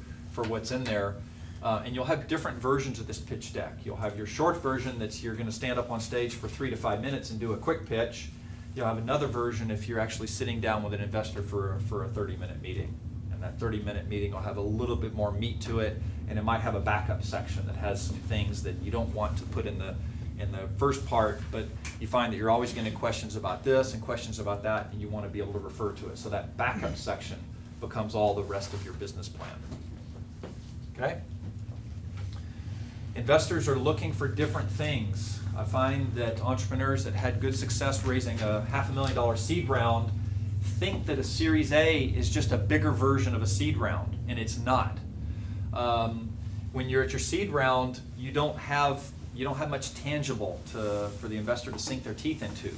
what's in there. And you'll have different versions of this pitch deck. You'll have your short version that's you're going to stand up on stage for 3 to 5 minutes and do a quick pitch. You'll have another version if you're actually sitting down with an investor for a 30-minute meeting. And that 30-minute meeting will have a little bit more meat to it, and it might have a backup section that has some things that you don't want to put in the first part, but you find that you're always getting questions about this and questions about that, and you want to be able to refer to it. So that backup section becomes all the rest of your business plan. Okay? Investors are looking for different things. I find that entrepreneurs that had good success raising a $500,000 seed round think that a Series A is just a bigger version of a seed round, and it's not. When you're at your seed round, you don't have much tangible for the investor to sink their teeth into.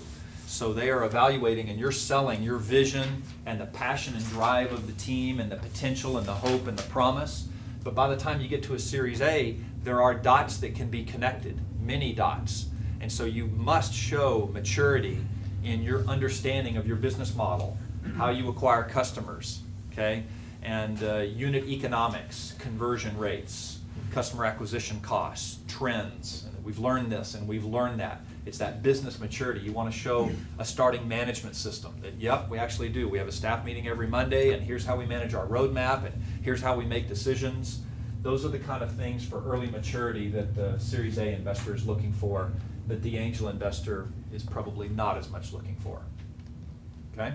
So they are evaluating, and you're selling your vision and the passion and drive of the team and the potential and the hope and the promise. But by the time you get to a Series A, there are dots that can be connected. many dots. And so you must show maturity in your understanding of your business model, how you acquire customers, okay? And unit economics, conversion rates, customer acquisition costs, trends. And we've learned this and we've learned that. It's that business maturity. You want to show a starting management system that, yep, we actually do. We have a staff meeting every Monday, and here's how we manage our roadmap, and here's how we make decisions. Those are the kind of things for early maturity that the Series A investor is looking for, that the angel investor is probably not as much looking for. Okay?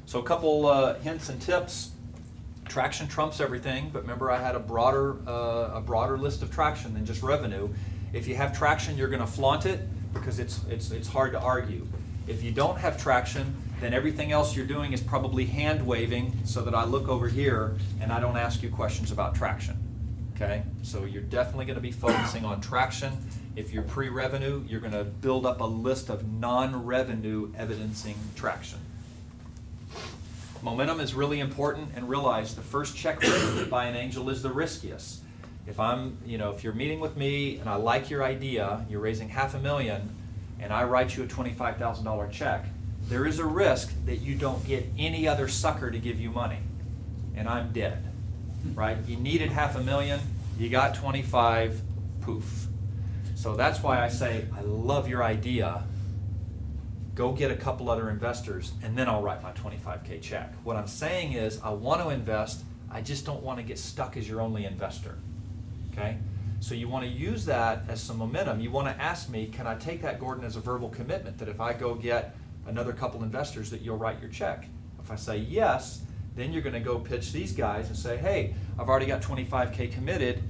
So a couple hints and tips. Traction trumps everything, but remember I had a broader list of traction than just revenue. If you have traction, you're going to flaunt it because it's hard to argue. If you don't have traction, then everything else you're doing is probably hand waving so that I look over here and I don't ask you questions about traction. Okay? So you're definitely going to be focusing on traction. If you're pre-revenue, you're going to build up a list of non-revenue evidencing traction. Momentum is really important, and realize the first check written by an angel is the riskiest. If you're meeting with me and I like your idea, you're raising $500,000, and I write you a $25,000 check, there is a risk that you don't get any other sucker to give you money, and I'm dead, right? You needed $500,000, you got 25, poof. So that's why I say, I love your idea. Go get a couple other investors, and then I'll write my $25K check. What I'm saying is, I want to invest, I just don't want to get stuck as your only investor. Okay? So you want to use that as some momentum. You want to ask me, can I take that, Gordon, as a verbal commitment that if I go get another couple investors that you'll write your check? If I say yes, then you're going to go pitch these guys and say, hey, I've already got 25K committed,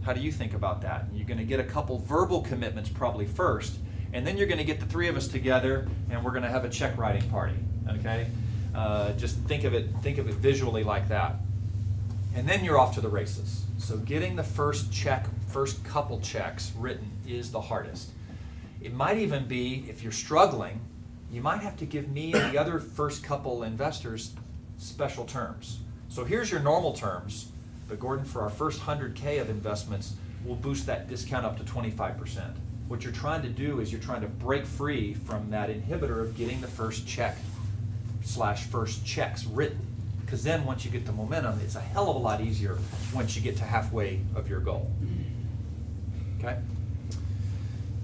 how do you think about that? And you're going to get a couple verbal commitments probably first, and then you're going to get the three of us together and we're going to have a check writing party, okay? Just think of it visually like that. And then you're off to the races. So getting the first couple checks written is the hardest. It might even be, if you're struggling, you might have to give me and the other first couple investors special terms. So here's your normal terms, but Gordon, for our first 100K of investments, we'll boost that discount up to 25%. What you're trying to do is you're trying to break free from that inhibitor of getting the first check / first checks written. Because then once you get the momentum, it's a hell of a lot easier once you get to halfway of your goal. Okay?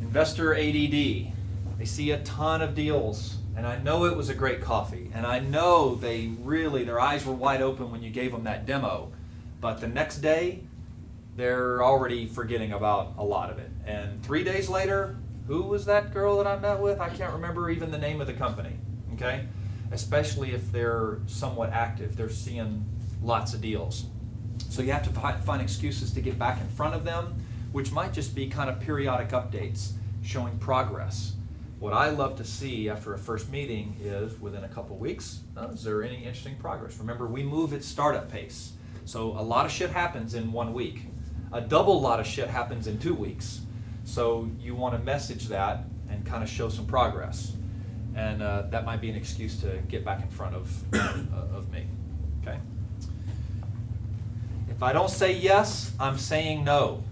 Investor ADD. They see a ton of deals, and I know it was a great coffee, and I know their eyes were wide open when you gave them that demo, but the next day, they're already forgetting about a lot of it. And 3 days later, who was that girl that I met with? I can't remember even the name of the company, okay? Especially if they're somewhat active. They're seeing lots of deals. So you have to find excuses to get back in front of them, which might just be kind of periodic updates showing progress. What I love to see after a first meeting is, within a couple weeks, is there any interesting progress? Remember, we move at startup pace. So a lot of shit happens in 1 week. A double lot of shit happens in 2 weeks. So you want to message that and kind of show some progress. And that might be an excuse to get back in front of me, okay? If I don't say yes, I'm saying no,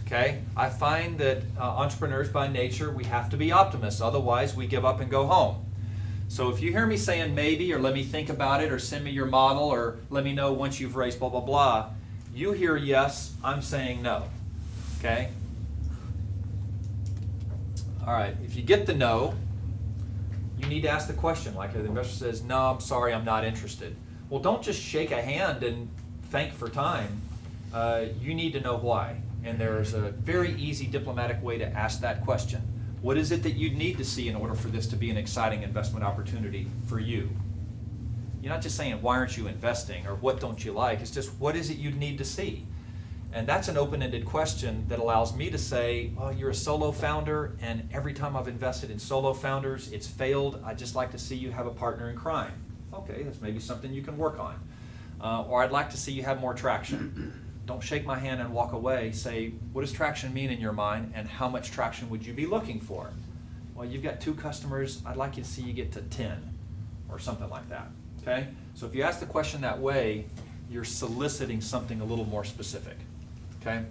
okay? I find that entrepreneurs by nature, we have to be optimists, otherwise we give up and go home. So if you hear me saying maybe, or let me think about it, or send me your model, or let me know once you've raised blah, blah, blah, you hear yes, I'm saying no, okay? All right, if you get the no, you need to ask the question, like the investor says, no, I'm sorry, I'm not interested. Well, don't just shake a hand and thank for time. You need to know why. And there's a very easy diplomatic way to ask that question. What is it that you'd need to see in order for this to be an exciting investment opportunity for you? You're not just saying, why aren't you investing, or what don't you like? It's just, what is it you'd need to see? And that's an open-ended question that allows me to say, oh, you're a solo founder, and every time I've invested in solo founders, it's failed. I'd just like to see you have a partner in crime. Okay, that's maybe something you can work on. Or I'd like to see you have more traction. Don't shake my hand and walk away. Say, what does traction mean in your mind, and how much traction would you be looking for? Well, you've got 2 customers. I'd like you to see you get to 10, or something like that. Okay? So if you ask the question that way, you're soliciting something a little more specific. Okay?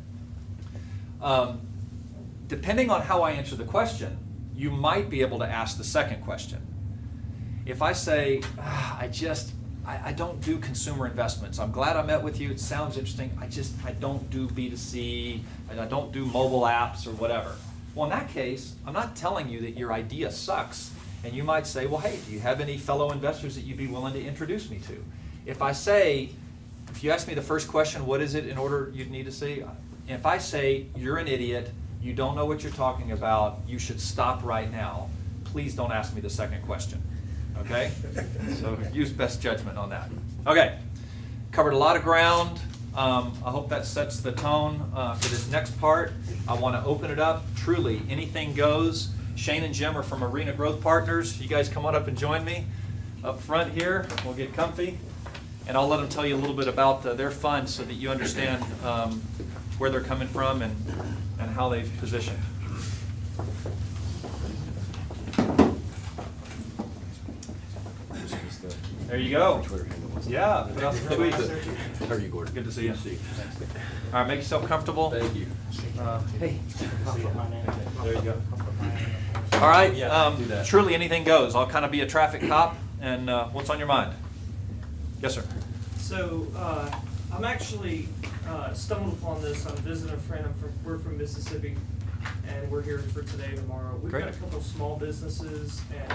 depending on how I answer the question, you might be able to ask the second question. If I say, I don't do consumer investments. I'm glad I met with you. It sounds interesting. I don't do B2C. I don't do mobile apps or whatever. Well, in that case, I'm not telling you that your idea sucks. And you might say, well, hey, do you have any fellow investors that you'd be willing to introduce me to? If you ask me the first question, what is it in order you'd need to see? If I say, you're an idiot, you don't know what you're talking about, you should stop right now, please don't ask me the second question. Okay? So use best judgment on that. Okay, covered a lot of ground. I hope that sets the tone for this next part. I want to open it up. Truly, anything goes. Shane and Jim are from Arena Growth Partners. You guys come on up and join me up front here. We'll get comfy. And I'll let them tell you a little bit about their fund so that you understand where they're coming from and how they've positioned. There you go. Yeah. How are you, Gordon? Good to see you. All right, make yourself comfortable. Thank you. Hey. There you go. All right. do that. Truly, anything goes. I'll kind of be a traffic cop. And what's on your mind? Yes, sir. So I'm actually stumbled upon this. I'm visiting a friend. We're from Mississippi, and we're here for today and tomorrow. We've Great. got a couple of small businesses and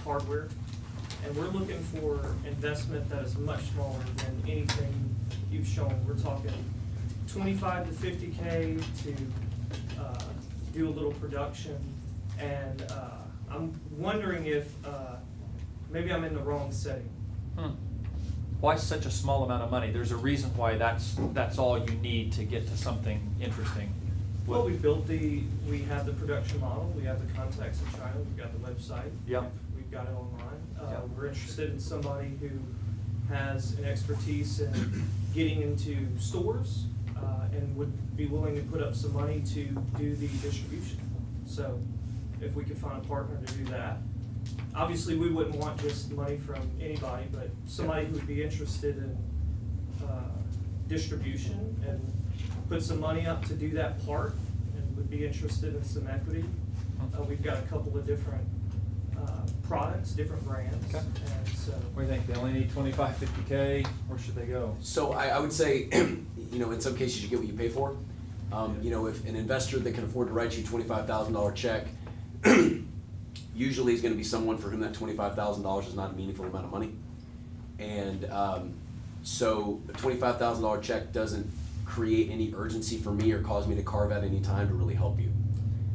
hardware, and we're looking for investment that is much smaller than anything you've shown. We're talking 25 to 50K to do a little production, and I'm wondering if maybe I'm in the wrong setting. Why such a small amount of money? There's a reason why that's all you need to get to something interesting. Well, we have the production model, we have the contacts in China, we've got the website. Yep. We've got it online. Yep. We're interested in somebody who has an expertise in getting into stores and would be willing to put up some money to do the distribution. So if we could find a partner to do that. Obviously, we wouldn't want just money from anybody, but somebody who would be interested in distribution and put some money up to do that part and would be interested in some equity. We've got a couple of different products, different brands. Okay. And so, What do you think? They only need 25, 50K? Where should they go? So I would say, in some cases you get what you pay for. If an investor that can afford to write you a $25,000 check, usually is going to be someone for whom that $25,000 is not a meaningful amount of money. And so a $25,000 check doesn't create any urgency for me or cause me to carve out any time to really help you.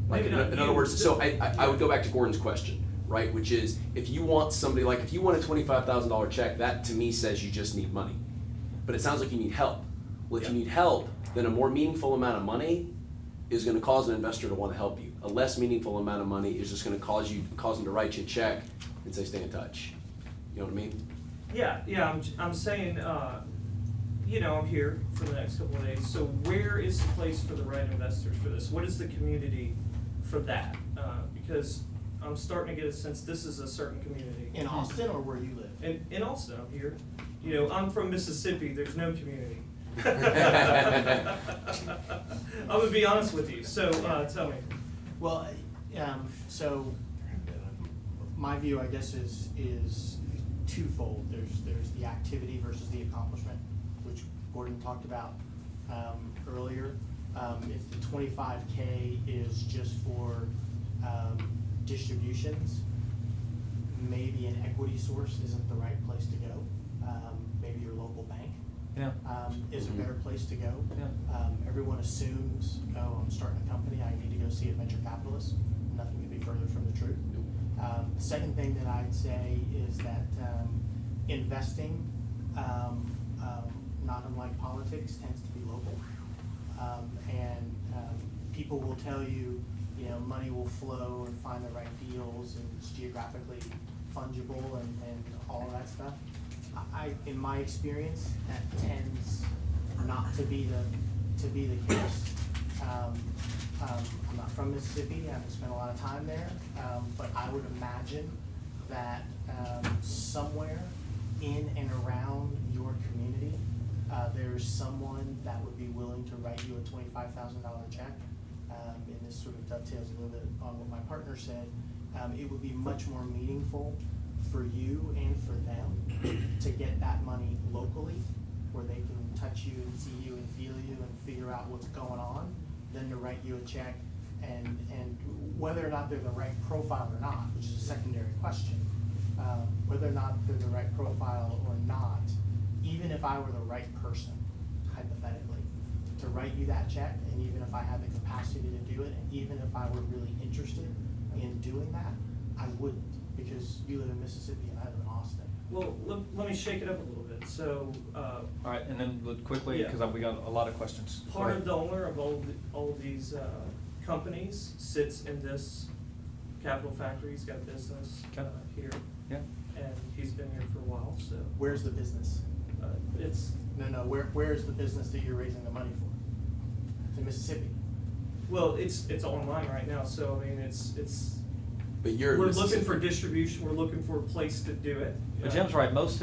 Like Maybe not in other you. words, so I would go back to Gordon's question, right? Which is, if you want somebody, like if you want a $25,000 check, that to me says you just need money. But it sounds like you need help. Well, if you need help, then a more meaningful amount of money is going to cause an investor to want to help you. A less meaningful amount of money is just going to cause them to write you a check and say stay in touch. You know what I mean? yeah, I'm saying, I'm here for the next couple of days. So where is the place for the right investors for this? What is the community for that? Because I'm starting to get a sense this is a certain community. In Austin or where you live? In Austin, I'm here. I'm from Mississippi. There's no community. I'm gonna be honest with you. So tell me. Well, so my view, I guess, is twofold. There's the activity versus the accomplishment, which Gordon talked about earlier. If the 25K is just for distributions, maybe an equity source isn't the right place to go. Maybe your local bank. Yeah. Is a better place to go. Yeah. Everyone assumes, oh, I'm starting a company, I need to go see a venture capitalist. Nothing could be further from the truth. The second thing that I'd say is that investing, not unlike politics, tends to be local. And people will tell you, money will flow and find the right deals and it's geographically fungible and all of that stuff. In my experience, that tends not to be the case. I'm not from Mississippi. I haven't spent a lot of time there, but I would imagine that somewhere in and around your community, there's someone that would be willing to write you a $25,000 check and this sort of dovetails a little bit on what my partner said, it would be much more meaningful for you and for them to get that money locally, where they can touch you and see you and feel you and figure out what's going on, than to write you a check and whether or not they're the right profile or not, which is a secondary question. Whether or not they're the right profile or not, even if I were the right person, hypothetically, to write you that check, and even if I had the capacity to do it, and even if I were really interested in doing that, I wouldn't, because you live in Mississippi and I live in Austin. Well, let me shake it up a little bit. So, All right, and then quickly, Yeah. because we got a lot of questions. Go part ahead. of the owner of all these companies sits in this Capital Factory. He's got a business Okay. here, Yeah. and he's been here for a while. So Where's the business? it's No, where's the business that you're raising the money for? It's in Mississippi. well, it's online right now. So I mean, it's But you're in we're looking Mississippi. for distribution. We're looking for a place to do it. But Jim's right, most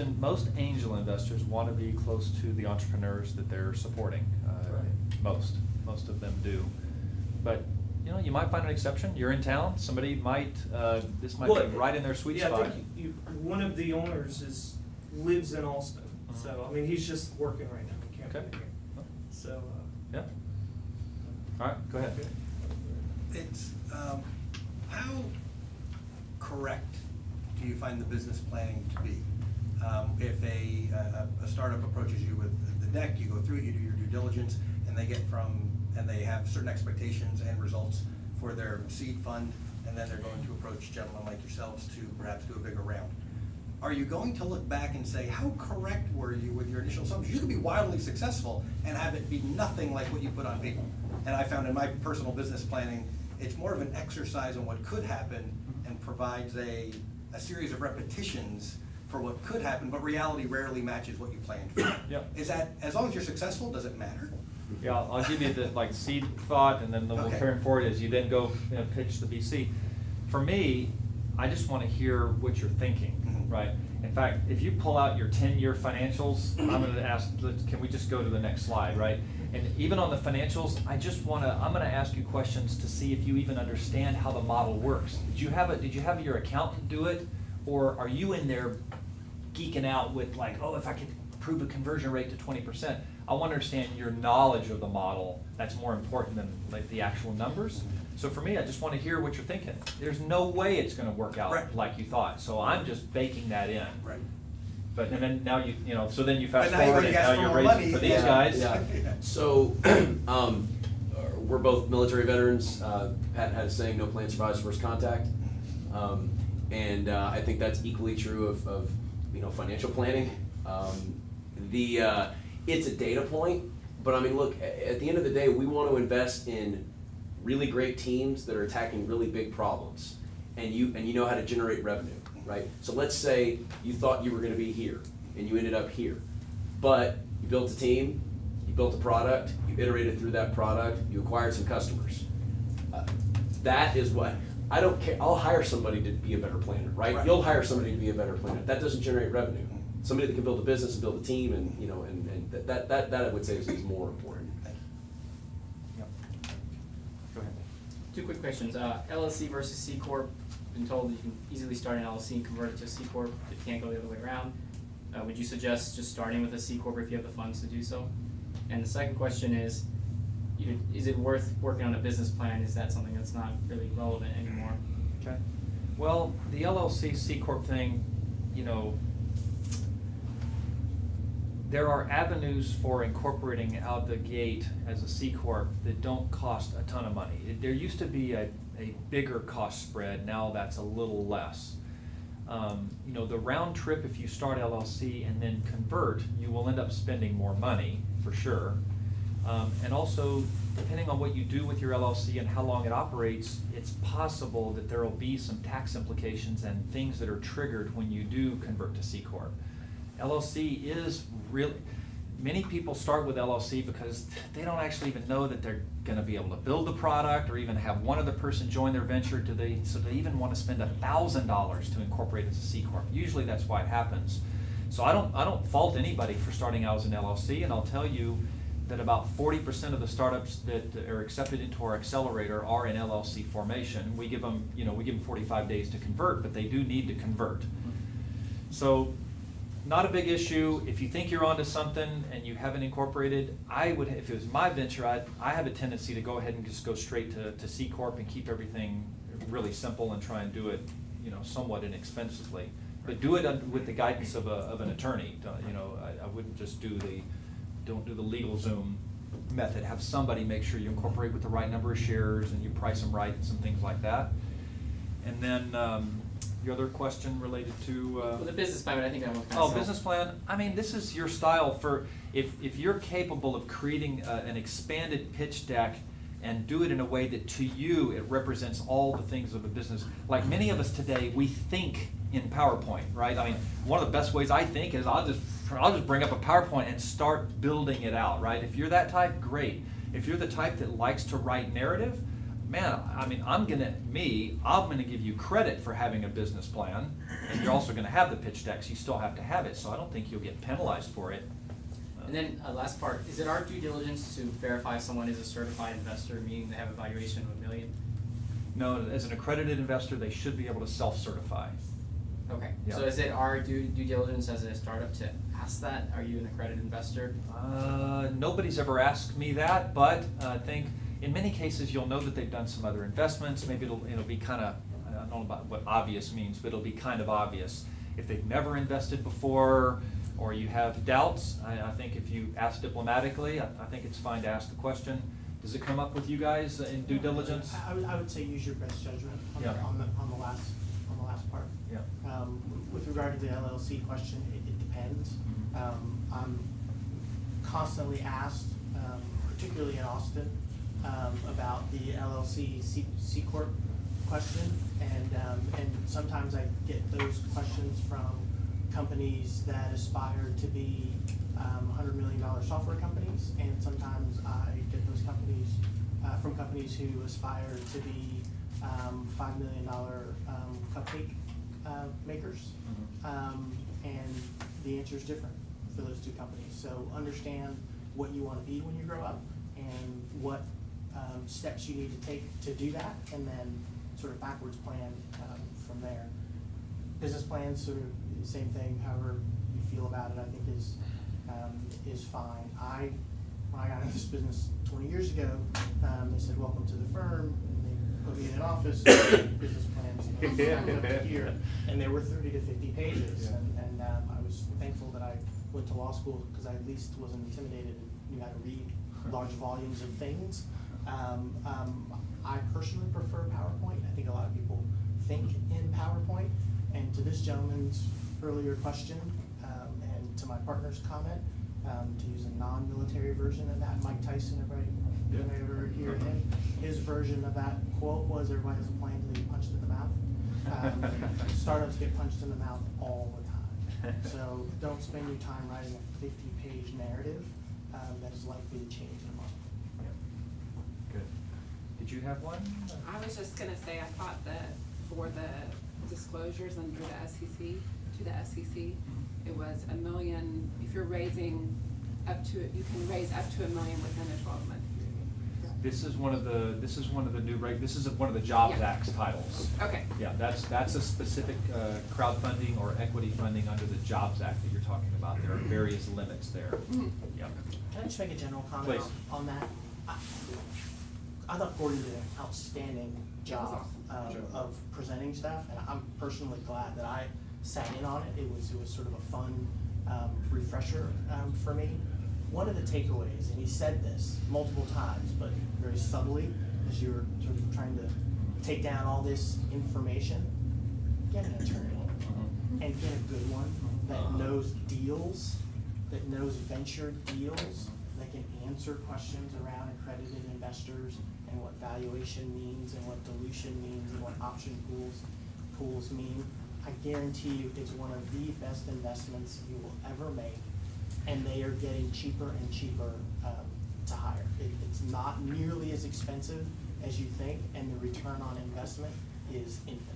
angel investors want to be close to the entrepreneurs that they're supporting. Right. Most of them do. But, you know, you might find an exception. You're in town, somebody might, this might Well, be right in their sweet yeah, spot. I think one of the owners lives in Austin. Mhm. So I mean, he's just working right now. He can't Okay. be here. So. Yeah. All right, go ahead. It's, how correct do you find the business planning to be? If a startup approaches you with the deck, you go through it, you do your due diligence, and they have certain expectations and results for their seed fund, and then they're going to approach gentlemen like yourselves to perhaps do a bigger round. Are you going to look back and say, how correct were you with your initial assumptions? You could be wildly successful and have it be nothing like what you put on paper. And I found in my personal business planning, it's more of an exercise on what could happen and provides a series of repetitions for what could happen, but reality rarely matches what you planned for. Yeah. Is that, as long as you're successful, does it matter? Yeah, I'll give you the like seed thought, and then we'll Okay. carry forward as you then go, you know, pitch the VC. For me, I just want to hear what you're thinking, Mhm. right? In fact, if you pull out your 10-year financials, I'm going to ask, can we just go to the next slide, right? And even on the financials, I'm going to ask you questions to see if you even understand how the model works. Did you have your accountant do it, or are you in there geeking out with like, oh, if I could prove a conversion rate to 20%? I want to understand your knowledge of the model. That's more important than like the actual numbers. So for me, I just want to hear what you're thinking. There's no way it's going to work out Right. like you thought. So I'm just baking that in. Right. But and then now you know, so then you fast But now forward you and ask now for you're more raising money. for these Yeah. guys. Yeah. So, we're both military veterans. Pat had a saying, "No plan survives first contact," and I think that's equally true of financial planning. It's a data point, but I mean, look, at the end of the day, we want to invest in really great teams that are attacking really big problems, and you know how to generate revenue, right? So let's say you thought you were going to be here, and you ended up here, but you built a team, you built a product, you iterated through that product, you acquired some customers. That is what, I don't care, I'll hire somebody to be a better planner, right? Right. You'll hire somebody to be a better planner. That doesn't generate revenue. Somebody that can build a business and build a team, and that I would say is more important. Yep. Go ahead. Two quick questions. LLC versus C Corp. Been told that you can easily start an LLC and convert it to a C Corp. It can't go the other way around. Would you suggest just starting with a C Corp if you have the funds to do so? And the second question is it worth working on a business plan? Is that something that's not really relevant anymore? Okay. Well, the LLC C Corp thing, there are avenues for incorporating out the gate as a C Corp that don't cost a ton of money. There used to be a bigger cost spread, now that's a little less. The round trip, if you start LLC and then convert, you will end up spending more money, for sure. And also, depending on what you do with your LLC and how long it operates, it's possible that there will be some tax implications and things that are triggered when you do convert to C Corp. LLC is really, many people start with LLC because they don't actually even know that they're going to be able to build the product or even have one other person join their venture. So they even want to spend $1,000 to incorporate as a C Corp. Usually that's why it happens. So I don't fault anybody for starting out as an LLC, and I'll tell you, that about 40% of the startups that are accepted into our accelerator are in LLC formation. We give them, we give them 45 days to convert, but they do need to convert. So, not a big issue. If you think you're onto something and you haven't incorporated, I would, if it was my venture, I have a tendency to go ahead and just go straight to C Corp and keep everything really simple and try and do it, somewhat inexpensively. But do it with the guidance of an attorney. I wouldn't just don't do the LegalZoom method. Have somebody make sure you incorporate with the right number of shares and you price them right and some things like that. And then your other question related to Well, the business plan, but I think that one kind oh, of business plan. I mean, this is your style for if you're capable of creating an expanded pitch deck and do it in a way that to you it represents all the things of a business. Like many of us today, we think in PowerPoint, right? I mean, one of the best ways I think is I'll just bring up a PowerPoint and start building it out, right? If you're that type, great. If you're the type that likes to write narrative, man, I mean, I'm gonna give you credit for having a business plan, and you're also gonna have the pitch decks. You still have to have it, so I don't think you'll get penalized for it. And then last part, is it our due diligence to verify someone is a certified investor, meaning they have a valuation of $1 million? No, as an accredited investor, they should be able to self-certify. Okay, Yeah. so is it our due diligence as a startup to ask that? Are you an accredited investor? Nobody's ever asked me that, but I think in many cases you'll know that they've done some other investments. Maybe it'll be kind of, I don't know about what obvious means, but it'll be kind of obvious. If they've never invested before or you have doubts, I think if you ask diplomatically, I think it's fine to ask the question. Does it come up with you guys in due diligence? I would say use your best judgment on Yeah. the last part. Yeah. With regard to the LLC question, it depends. I'm constantly asked, particularly in Austin, about the LLC C Corp question, and sometimes I get those questions from companies that aspire to be $100 million software companies, and sometimes I get those companies from companies who aspire to be $5 million cupcake makers, and the answer is different for those two companies. So understand what you want to be when you grow up and what steps you need to take to do that, and then sort of backwards plan from there. Business plans, sort of the same thing, however you feel about it, I think is fine. When I got into this business 20 years ago, they said, welcome to the firm, and they put me in an office, business plans, here, and they were 30 to 50 pages, and I was thankful that I went to law school because I at least wasn't intimidated and knew how to read large volumes of things. I personally prefer PowerPoint. I think a lot of people think in PowerPoint, and to this gentleman's earlier question, and to my partner's comment, to use a non-military version of that, Mike Tyson, everybody ever hear him? His version of that quote was, everybody has a plan until they get punched in the mouth. Startups get punched in the mouth all the time. So don't spend your time writing a 50-page narrative that is likely to change in a month. Good. Did you have one? I was just gonna say, I thought that for the disclosures under the SEC, it was $1 million, if you're raising you can raise up to $1 million within a 12-month period. This is one of the new this is one of the Jobs Yeah. Act titles. Okay. Yeah, that's a specific crowdfunding or equity funding under the Jobs Act that you're talking about. There are various limits there. Yeah. Can I just make a general comment Please. on that? I thought Gordon did an outstanding job of presenting stuff, and I'm personally glad that I sat in on it. It was sort of a fun refresher for me. One of the takeaways, and he said this multiple times, but very subtly, as you were sort of trying to take down all this information, get an attorney, and get a good one that knows deals, that knows venture deals, that can answer questions around accredited investors and what valuation means and what dilution means and what option pools mean. I guarantee you it's one of the best investments you will ever make, and they are getting cheaper and cheaper to hire. It's not nearly as expensive as you think, and the return on investment is infinite.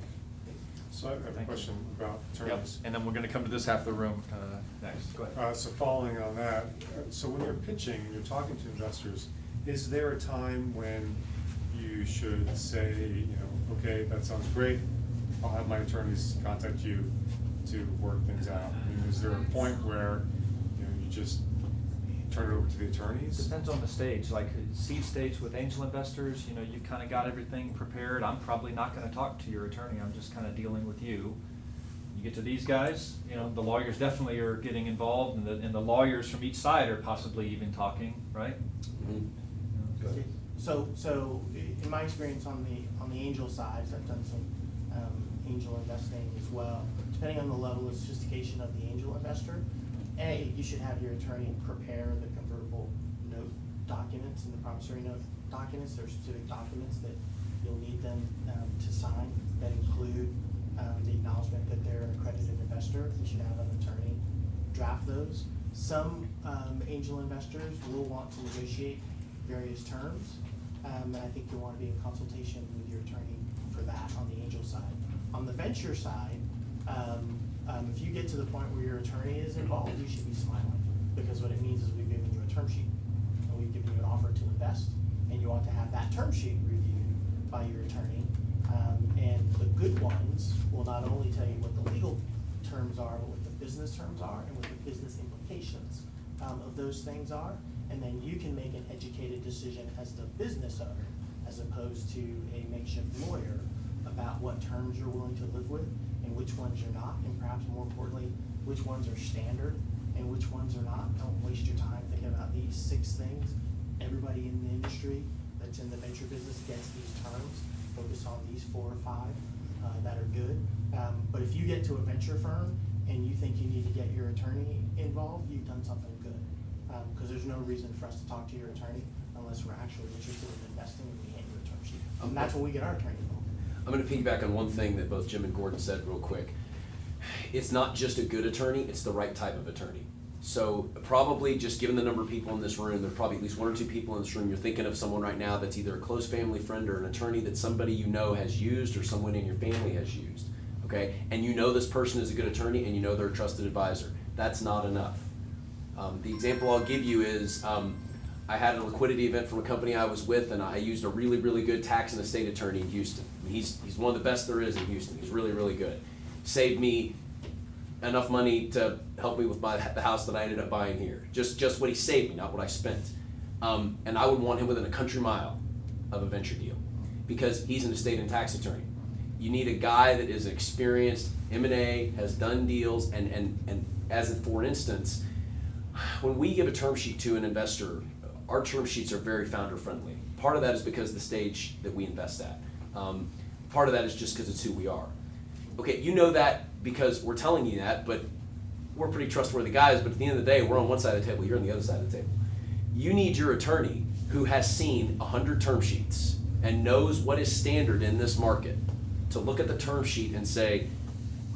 So I have a Thank you. question about Yep, attorneys. and then we're gonna come to this half of the room next. Go ahead. So following on that, so when you're pitching and you're talking to investors, is there a time when you should say, you know, okay, that sounds great, I'll have my attorneys contact you to work things out? I mean, is there a point where, you know, you just turn it over to the attorneys? Depends on the stage, like seed stage with angel investors, you know, you kinda got everything prepared, I'm probably not gonna talk to your attorney, I'm just kinda dealing with you. You get to these guys, you know, the lawyers definitely are getting involved, and the lawyers from each side are possibly even talking, right? Mhm. Go ahead. So in my experience on the angel side, I've done some angel investing as well. Depending on the level of sophistication of the angel investor, you should have your attorney prepare the convertible note documents and the promissory note documents. There are specific documents that you'll need them to sign that include the acknowledgement that they're an accredited investor. You should have an attorney draft those. Some angel investors will want to negotiate various terms, and I think you'll want to be in consultation with your attorney for that on the angel side. On the venture side, if you get to the point where your attorney is involved, you should be smiling, because what it means is we've given you a term sheet, and we've given you an offer to invest, and you want to have that term sheet reviewed by your attorney. And the good ones will not only tell you what the legal terms are, but what the business terms are, and what the business implications of those things are. And then you can make an educated decision as the business owner, as opposed to a makeshift lawyer, about what terms you're willing to live with and which ones you're not, and perhaps more importantly, which ones are standard and which ones are not. Don't waste your time thinking about these 6 things. Everybody in the industry that's in the venture business gets these terms. Focus on these 4 or 5 that are good. But if you get to a venture firm and you think you need to get your attorney involved, you've done something good. Because there's no reason for us to talk to your attorney unless we're actually interested in investing and we hand you a term sheet. And that's when we get our attorney involved. I'm gonna piggyback on one thing that both Jim and Gordon said real quick. It's not just a good attorney, it's the right type of attorney. So probably, just given the number of people in this room, there are probably at least 1 or 2 people in this room, you're thinking of someone right now that's either a close family friend or an attorney that somebody you know has used or someone in your family has used, okay? And you know this person is a good attorney and you know they're a trusted advisor. That's not enough. The example I'll give you is, I had a liquidity event from a company I was with, and I used a really, really good tax and estate attorney in Houston. I mean, he's one of the best there is in Houston. He's really, really good. Saved me enough money to help me with the house that I ended up buying here. Just what he saved me, not what I spent. And I would want him within a country mile of a venture deal, because he's an estate and tax attorney. You need a guy that is experienced, M&A, has done deals, and as for instance, when we give a term sheet to an investor, our term sheets are very founder friendly. Part of that is because of the stage that we invest at. Part of that is just because it's who we are. Okay, you know that because we're telling you that, but we're pretty trustworthy guys, but at the end of the day, we're on one side of the table, you're on the other side of the table. You need your attorney who has seen 100 term sheets and knows what is standard in this market to look at the term sheet and say,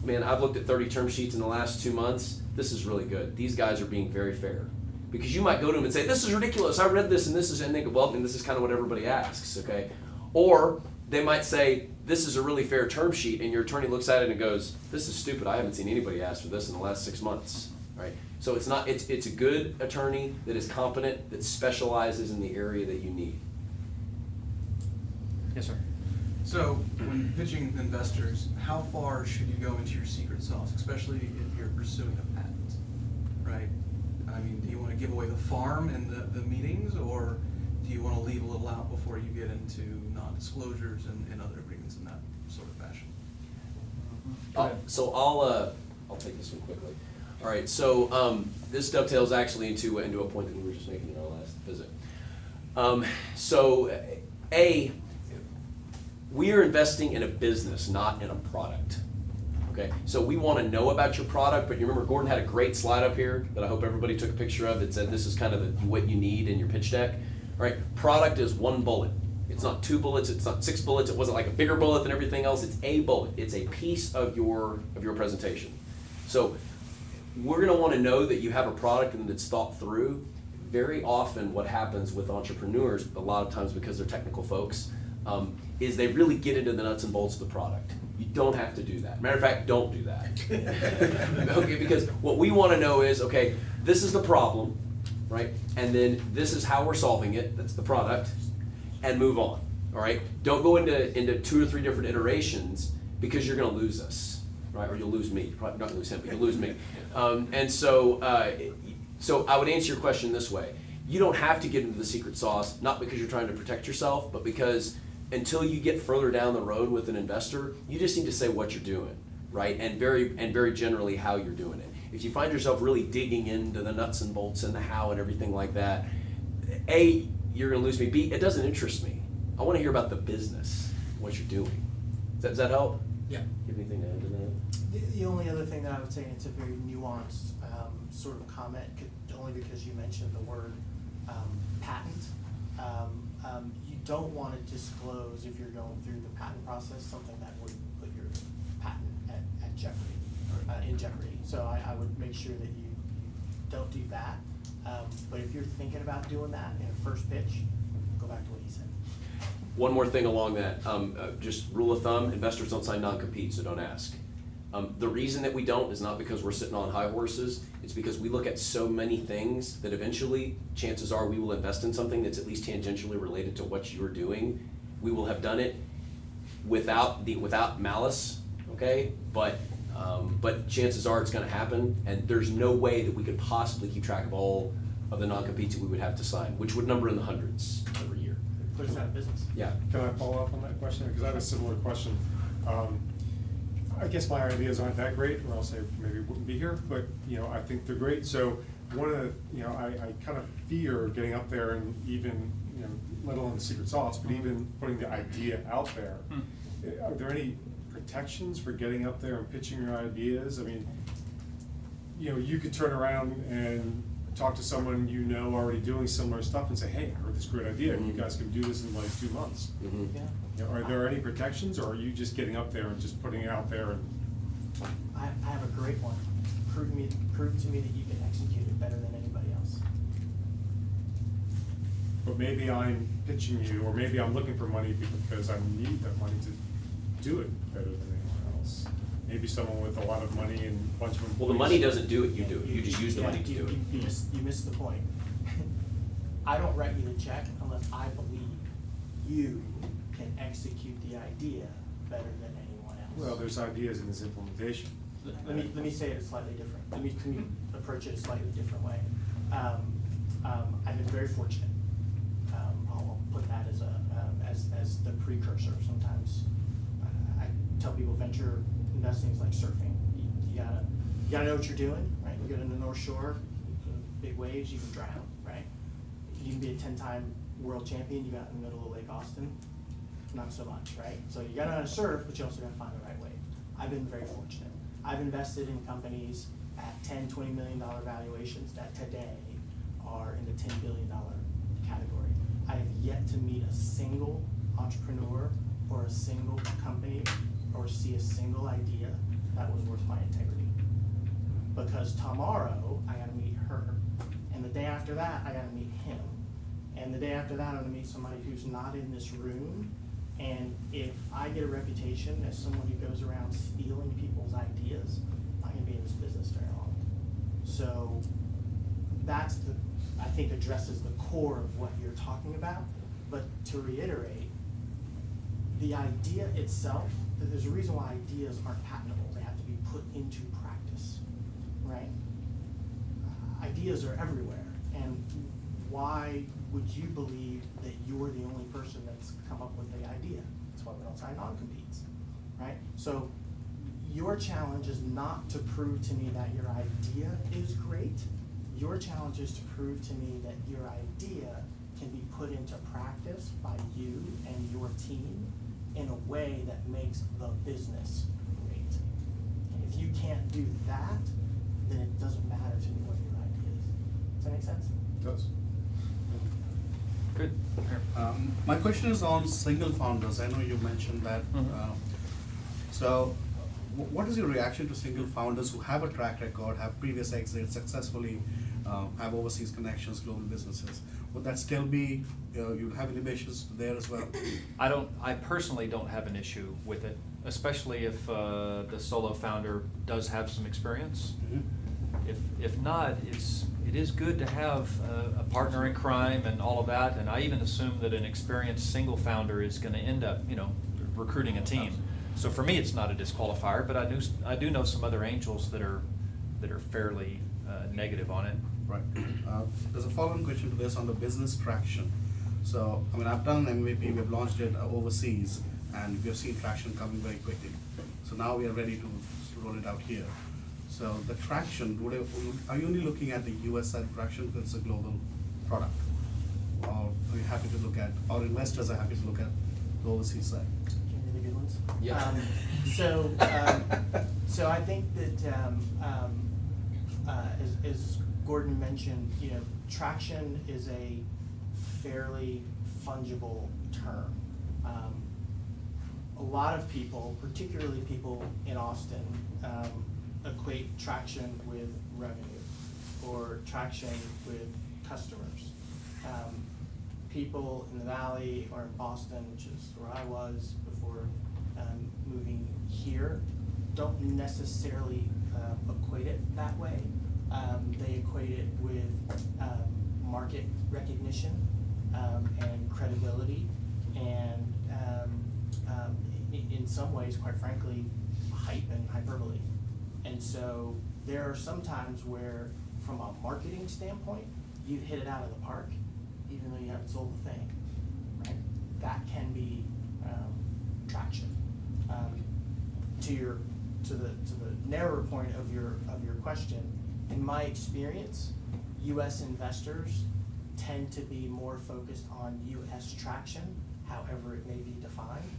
man, I've looked at 30 term sheets in the last 2 months, this is really good. These guys are being very fair. Because you might go to them and say, this is ridiculous, I read this and this is, and they go, well, I mean, this is kind of what everybody asks, okay? Or they might say, this is a really fair term sheet, and your attorney looks at it and goes, this is stupid, I haven't seen anybody ask for this in the last 6 months, right? So it's a good attorney that is competent, that specializes in the area that you need. Yes, sir. So when pitching investors, how far should you go into your secret sauce, especially if you're pursuing a patent, right? I mean, do you want to give away the farm in the meetings, or do you want to leave a little out before you get into non-disclosures and other agreements in that sort of fashion? So I'll take this one quickly. All right, so this dovetails actually into a point that we were just making in our last visit. We are investing in a business, not in a product. Okay, so we want to know about your product, but you remember Gordon had a great slide up here that I hope everybody took a picture of that said this is kind of what you need in your pitch deck. All right, product is 1 bullet. It's not 2 bullets, it's not 6 bullets, it wasn't like a bigger bullet than everything else, it's a bullet. It's a piece of your presentation. So we're going to want to know that you have a product and that it's thought through. Very often what happens with entrepreneurs, a lot of times because they're technical folks, is they really get into the nuts and bolts of the product. You don't have to do that. Matter of fact, don't do that. Okay, because what we want to know is, okay, this is the problem, right? And then this is how we're solving it, that's the product, and move on, all right? Don't go into 2 or 3 different iterations because you're going to lose us, right? Or you'll lose me. You're probably not going to lose him, but you'll lose me. And so I would answer your question this way. You don't have to get into the secret sauce, not because you're trying to protect yourself, but because until you get further down the road with an investor, you just need to say what you're doing, right? And very generally how you're doing it. If you find yourself really digging into the nuts and bolts and the how and everything like that, A, you're gonna lose me. B, it doesn't interest me. I wanna hear about the business, what you're doing. Does that help? Yeah. You have anything to add to that? The only other thing that I would say, and it's a very nuanced sort of comment, only because you mentioned the word patent. You don't want to disclose, if you're going through the patent process, something that would put your patent at jeopardy, in jeopardy. So I would make sure that you don't do that. But if you're thinking about doing that in a first pitch, go back to what he said. One more thing along that, just rule of thumb, investors don't sign non-compete, so don't ask. The reason that we don't is not because we're sitting on high horses, it's because we look at so many things that eventually, chances are we will invest in something that's at least tangentially related to what you're doing. We will have done it without malice, okay? But chances are it's gonna happen, and there's no way that we could possibly keep track of all of the non-competes that we would have to sign, which would number in the hundreds every year. Put us out of business. Yeah. Can I follow up on that question? Because I have a similar question. I guess my ideas aren't that great, or else I maybe wouldn't be here, but, you know, I think they're great. So one of the, you know, I kind of fear getting up there and even, you know, let alone the secret sauce, but even putting the idea out there. Are there any protections for getting up there and pitching your ideas? I mean, you know, you could turn around and talk to someone you know already doing similar stuff and say, hey, I heard this great idea, and you guys can do this in like 2 months. Yeah. You know, are there any protections, or are you just getting up there and just putting it out there? And I have a great one. Prove to me that you can execute it better than anybody else. but maybe I'm pitching you, or maybe I'm looking for money because I need that money to do it better than anyone else. Maybe someone with a lot of money and a bunch of employees. Well, the money doesn't do it, you do it. You just use the Yeah, money to do it. You missed the point. I don't write you the check unless I believe you can execute the idea better than anyone else. Well, there's ideas in this implementation. Let me say it slightly different. Let me approach it a slightly different way. I've been very fortunate. I'll put that as the precursor. Sometimes I tell people venture investing is like surfing. You gotta know what you're doing, right? You get in the North Shore, big waves, you can drown, right? You can be a 10-time world champion. You got in the middle of Lake Austin, not so much, right? So you gotta know how to surf, but you also gotta find the right wave. I've been very fortunate. I've invested in companies at $10, $20 million valuations that today are in the $10 billion category. I have yet to meet a single entrepreneur or a single company or see a single idea that was worth my integrity. Because tomorrow, I gotta meet her, and the day after that, I gotta meet him. And the day after that, I'm gonna meet somebody who's not in this room. And if I get a reputation as someone who goes around stealing people's ideas, I'm not gonna be in this business very long. So that's I think addresses the core of what you're talking about. But to reiterate, the idea itself, there's a reason why ideas aren't patentable. They have to be put into practice, right? Ideas are everywhere. And why would you believe that you're the only person that's come up with the idea? That's why we don't sign non-competes, right? So your challenge is not to prove to me that your idea is great. Your challenge is to prove to me that your idea can be put into practice by you and your team in a way that makes the business great. And if you can't do that, then it doesn't matter to me what your idea is. Does that make sense? It does. Good. My question is on single founders. I know you mentioned that. So, what is your reaction to single founders who have a track record, have previous exits, successfully have overseas connections, global businesses. Would that still be, you'd have limitations there as well? I personally don't have an issue with it, especially if the solo founder does have some experience. If not, it is good to have a partner in crime and all of that, and I even assume that an experienced single founder is gonna end up, recruiting a team. So for me, it's not a disqualifier, but I do know some other angels that are fairly negative on it. Right. There's a follow-on question to this on the business traction. So, I've done an MVP, we've launched it overseas, and we've seen traction coming very quickly. So now we are ready to roll it out here. So the traction, are you only looking at the US side traction because it's a global product? Or are you happy to look at, or investors are happy to look at the overseas side? Can you hear the good ones? Yeah. So I think that, as Gordon mentioned, traction is a fairly fungible term. A lot of people, particularly people in Austin, equate traction with revenue or traction with customers. People in the Valley or in Boston, which is where I was before moving here, don't necessarily equate it that way. They equate it with market recognition and credibility, and in some ways, quite frankly, hype and hyperbole. And so there are some times where, from a marketing standpoint, you hit it out of the park, even though you haven't sold the thing, right? That can be traction. To the narrower point of your question, in my experience, U.S. investors tend to be more focused on U.S. traction, however it may be defined.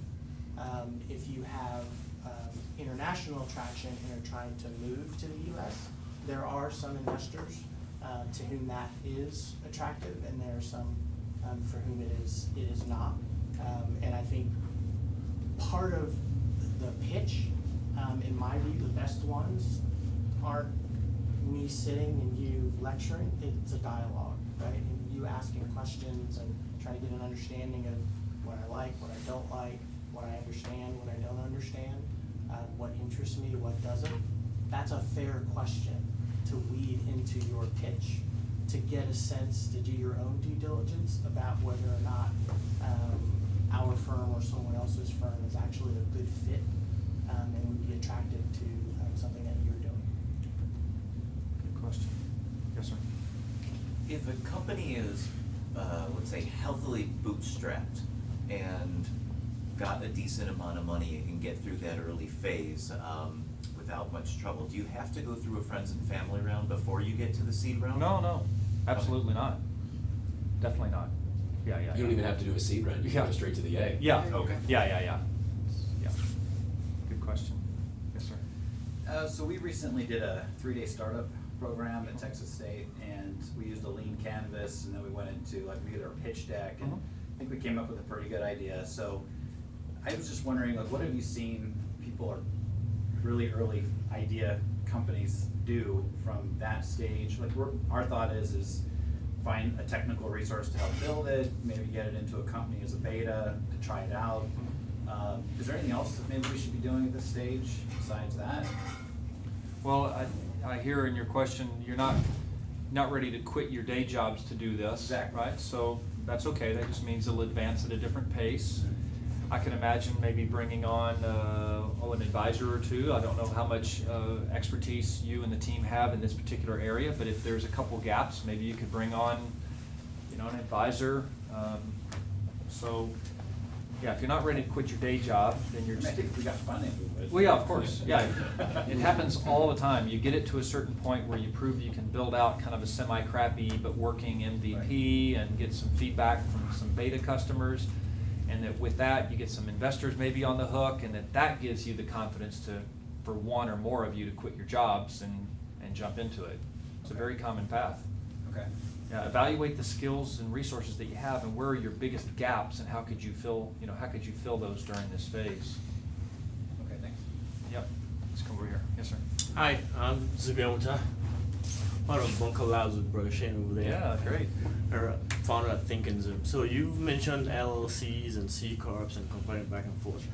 If you have international traction and are trying to move to the U.S., there are some investors to whom that is attractive, and there are some for whom it is not. And I think part of the pitch, in my view, the best ones aren't me sitting and you lecturing. It's a dialogue, right? And you asking questions and trying to get an understanding of what I like, what I don't like, what I understand, what I don't understand, what interests me, what doesn't. That's a fair question to weed into your pitch, to get a sense, to do your own due diligence about whether or not our firm or someone else's firm is actually a good fit and would be attractive to something that you're doing. Good question. Yes, sir. If a company is, let's say, healthily bootstrapped and got a decent amount of money and can get through that early phase without much trouble, do you have to go through a friends and family round before you get to the seed round? No, absolutely not. Definitely not. Yeah. You don't even have to do a seed round, you can go straight to the A. Yeah. Okay. Yeah. Good question. Yes, sir. So we recently did a 3-day startup program at Texas State, and we used a lean canvas, and then we went into we did our pitch deck, and I think we came up with a pretty good idea. So I was just wondering, what have you seen people or really early idea companies do from that stage? Our thought is find a technical resource to help build it, maybe get it into a company as a beta to try it out. Is there anything else that maybe we should be doing at this stage besides that? Well, I hear in your question, you're not ready to quit your day jobs to do this. Exactly. Right? So that's okay. That just means it'll advance at a different pace. I can imagine maybe bringing on an advisor or two. I don't know how much expertise you and the team have in this particular area, but if there's a couple gaps, maybe you could bring on, an advisor. So, yeah, if you're not ready to quit your day job, then you're just. If we got funding, we would. Well, yeah, of course. Yeah, it happens all the time. You get it to a certain point where you prove you can build out kind of a semi-crappy but working MVP and get some feedback from some beta customers. And that with that, you get some investors maybe on the hook, and that gives you the confidence for one or more of you to quit your jobs and jump into it. It's a very common path. Okay. Yeah, evaluate the skills and resources that you have, and where are your biggest gaps, and how could you fill those during this phase? Okay, thanks. Yep. Let's come over here. Yes, sir. Hi, I'm Zubiota. part of Bunker Labs with Brother Shane over there. Yeah, great. Founder at Thinkinsm. So you've mentioned LLCs and C corps and comparing back and forth.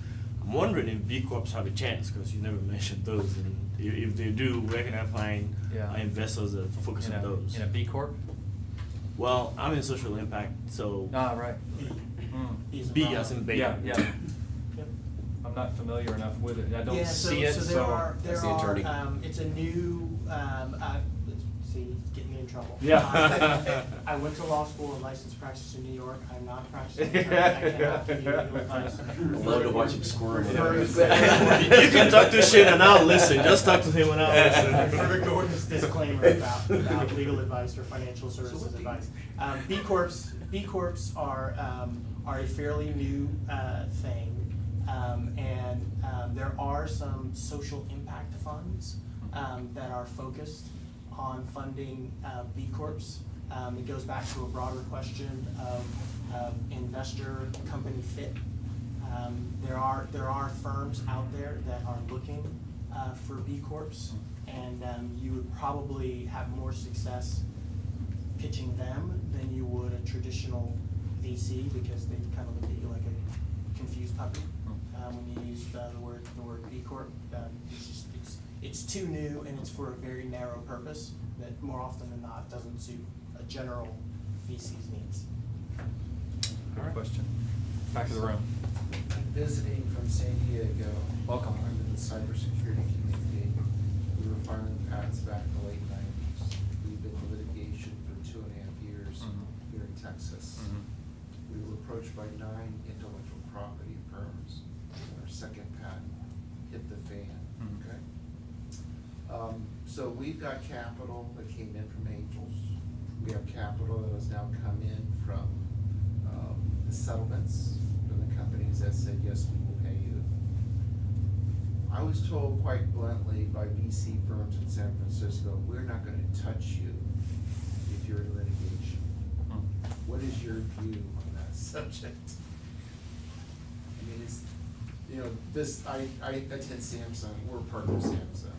I'm wondering if B corps have a chance, because you never mentioned those. And if they do, where can I find investors that focus on those? In a B Corp? Well, I'm in social impact, so Right. B as in beta. Yeah. I'm not familiar enough with it. I don't Yeah, see it, so so. there are, That's the attorney. it's a new, let's see, he's getting me in trouble. Yeah. I went to law school and licensed practice in New York, I'm not a practicing attorney, I cannot give you legal advice. I'd love to watch him squirm. You can talk to Shane and I'll listen. Just talk to him and I'll listen. For Gordon's disclaimer about legal advice or financial services advice. B Corps are a fairly new thing. There are some social impact funds that are focused on funding B Corps. It goes back to a broader question of investor company fit. There are firms out there that are looking for B Corps, and you would probably have more success pitching them than you would a traditional VC, because they kind of look at you like a confused puppy when you use the word B Corp. It's too new, and it's for a very narrow purpose that more often than not doesn't suit a general VC's needs. Good question. Back to the room. Visiting from San Diego. Welcome. I'm in the cybersecurity community. We were filing patents back in the late 90s. We've been in litigation for 2.5 years here in Texas. We were approached by 9 intellectual property firms. Our second patent hit the fan. Okay. So we've got capital that came in from angels. We have capital that has now come in from the settlements from the companies that said, yes, we will pay you. I was told quite bluntly by VC firms in San Francisco, we're not going to touch you if you're in litigation. What is your view on that subject? I mean, it's, I attend Samsung, we're part of Samsung.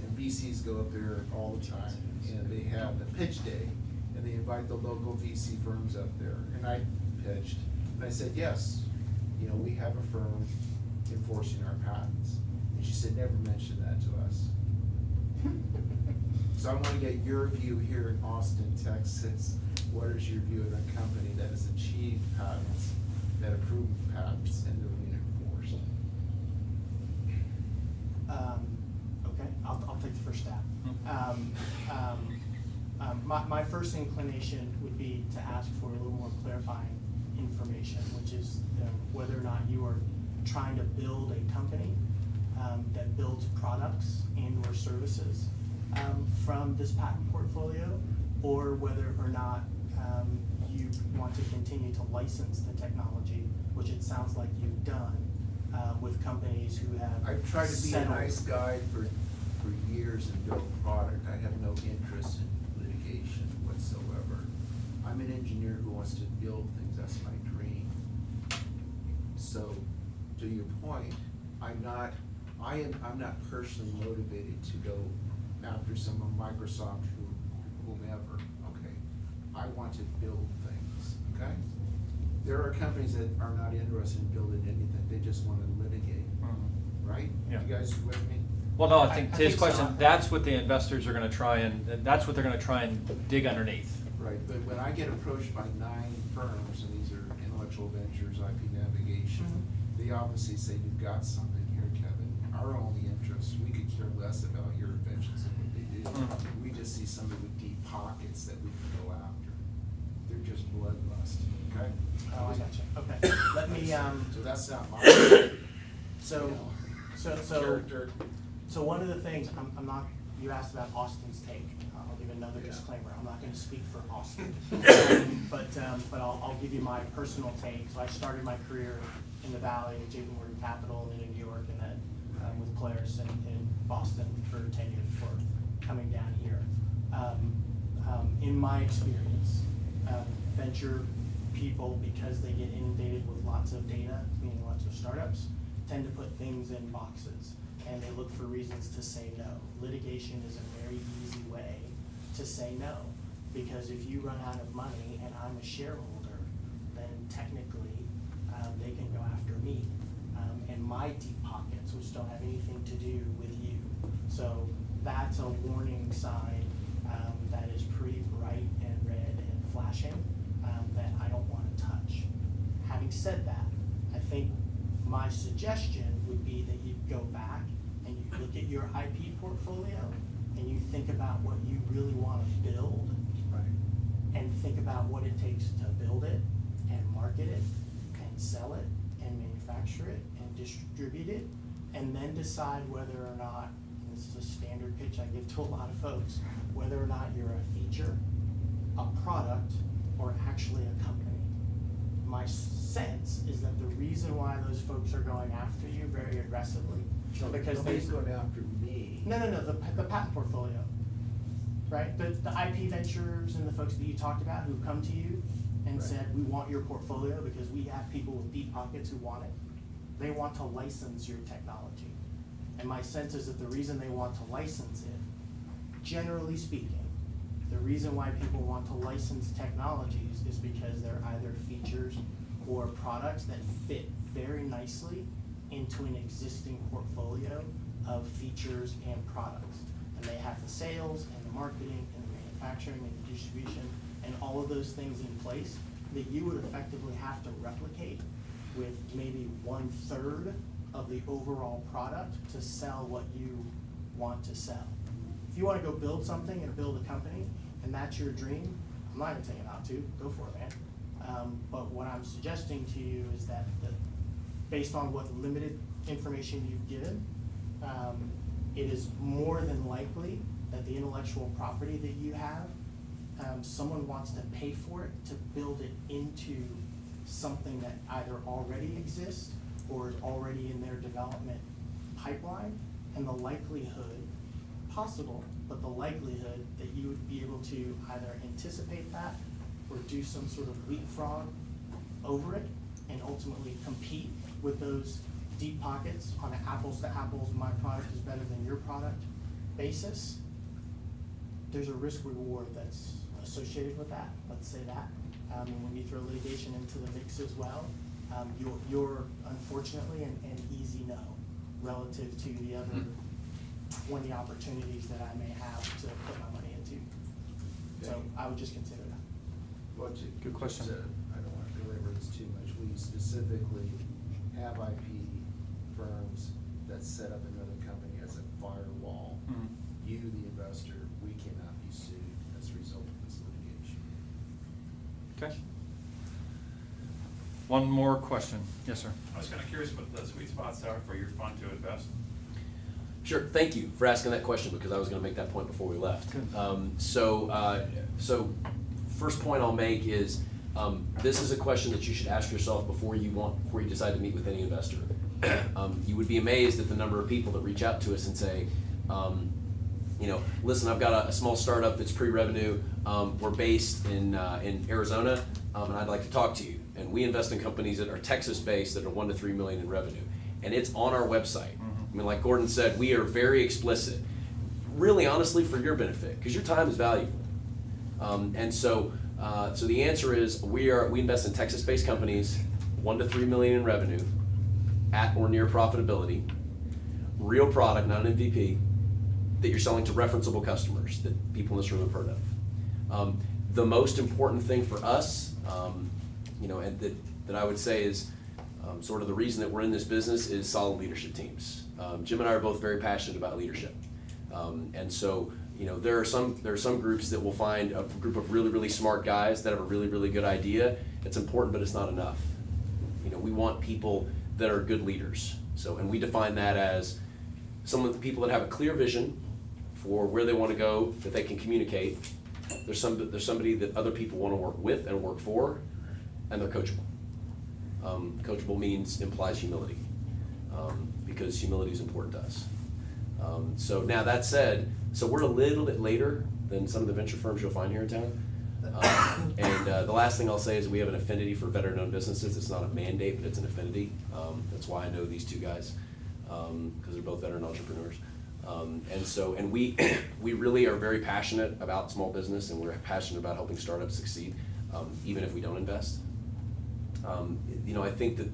And VCs go up there all the time, and they have the pitch day, and they invite the local VC firms up there. And I pitched, and I said, yes, we have a firm enforcing our patents. And she said, never mention that to us. So I want to get your view here in Austin, Texas. What is your view of a company that has achieved patents, that approved patents, and they're being enforced? Okay, I'll take the first stab. My first inclination would be to ask for a little more clarifying information, which is whether or not you are trying to build a company that builds products and or services from this patent portfolio, or whether or not you want to continue to license the technology, which it sounds like you've done with companies who have I've tried to be a settled. nice guy for years and build product. I have no interest in litigation whatsoever. I'm an engineer who wants to build things. That's my dream. So, to your point, I'm not personally motivated to go after someone, Microsoft, whomever. Okay, I want to build things. Okay. There are companies that are not interested in building anything. They just want to litigate. Right? Yeah. You guys with me? Well, no, I think to his think question, so. that's what the investors are gonna try and, that's what they're gonna try and dig underneath. Right, but when I get approached by 9 firms, and these are intellectual ventures, IP navigation, they obviously say, you've got something here, Kevin. Our only interest, we could care less about your inventions and what they do. We just see somebody with deep pockets that we can go after. They're just bloodlust, okay? Oh, I gotcha. Okay, let me, So that's not my so character. So one of the things, I'm not, you asked about Austin's take. I'll give another disclaimer. I'm not gonna speak for Austin. But I'll give you my personal take. So I started my career in the Valley at JP Morgan Capital, and then in New York, and then with Polaris in Boston for 10 years before coming down here. In my experience, venture people, because they get inundated with lots of data, meaning lots of startups, tend to put things in boxes, and they look for reasons to say no. Litigation is a very easy way to say no. Because if you run out of money and I'm a shareholder, then technically, they can go after me. And my deep pockets, which don't have anything to do with you. So that's a warning sign, that is pretty bright and red and flashing, that I don't wanna touch. Having said that, I think my suggestion would be that you go back and you look at your IP portfolio and you think about what you really wanna build. And think about what it takes to build it and market it and sell it and manufacture it and distribute it, and then decide whether or not, and this is a standard pitch I give to a lot of folks, whether or not you're a feature, a product, or actually a company. My sense is that the reason why those folks are going after you very aggressively, because Nobody's going after me. No, the patent portfolio, right? The IP ventures and the folks that you talked about who come to you and Right. said, we want your portfolio because we have people with deep pockets who want it. They want to license your technology. And my sense is that the reason they want to license it, generally speaking, the reason why people want to license technologies is because they're either features or products that fit very nicely into an existing portfolio of features and products. And they have the sales and the marketing and the manufacturing and the distribution and all of those things in place that you would effectively have to replicate with maybe 1/3 of the overall product to sell what you want to sell. If you want to go build something and build a company, and that's your dream, I'm not even saying not to, go for it, man. But what I'm suggesting to you is that based on what limited information you've given, it is more than likely that the intellectual property that you have, someone wants to pay for it to build it into something that either already exists or is already in their development pipeline, and the likelihood, possible, but the likelihood that you would be able to either anticipate that or do some sort of leapfrog over it and ultimately compete with those deep pockets on an apples to apples, my product is better than your product basis, there's a risk reward that's associated with that, let's say that. And when you throw litigation into the mix as well, you're unfortunately an easy no relative to the other 20 opportunities that I may have to put my money into. So I would just consider that. Good question. I don't want to belabor this too much. We specifically have IP firms that set up another company as a firewall. Mhm. You, the investor, we cannot be sued as a result of this litigation. Okay. One more question. Yes, sir. I was kind of curious what the sweet spots are for your fund to invest. Sure, thank you for asking that question, because I was gonna make that point before we left. Good. So first point I'll make is, this is a question that you should ask yourself before you decide to meet with any investor. You would be amazed at the number of people that reach out to us and say, listen, I've got a small startup that's pre-revenue, we're based in Arizona, and I'd like to talk to you. And we invest in companies that are Texas-based that are 1 to 3 million in revenue. And it's on our website. I mean, like Gordon said, we are very explicit, really honestly for your benefit, because your time is valuable. So the answer is we invest in Texas-based companies, 1 to 3 million in revenue, at or near profitability, real product, not an MVP, that you're selling to referenceable customers that people in this room have heard of. The most important thing for us, and that I would say is sort of the reason that we're in this business is solid leadership teams. Jim and I are both very passionate about leadership. There are some groups that will find a group of really, really smart guys that have a really, really good idea. It's important, but it's not enough. We want people that are good leaders. And we define that as some of the people that have a clear vision for where they want to go, that they can communicate. There's somebody that other people want to work with and work for, and they're coachable. Coachable implies humility, because humility is important to us. So now that said, we're a little bit later than some of the venture firms you'll find here in town. The last thing I'll say is we have an affinity for veteran-owned businesses. It's not a mandate, but it's an affinity. That's why I know these two guys, because they're both veteran entrepreneurs. And we we really are very passionate about small business, and we're passionate about helping startups succeed, even if we don't invest. I think that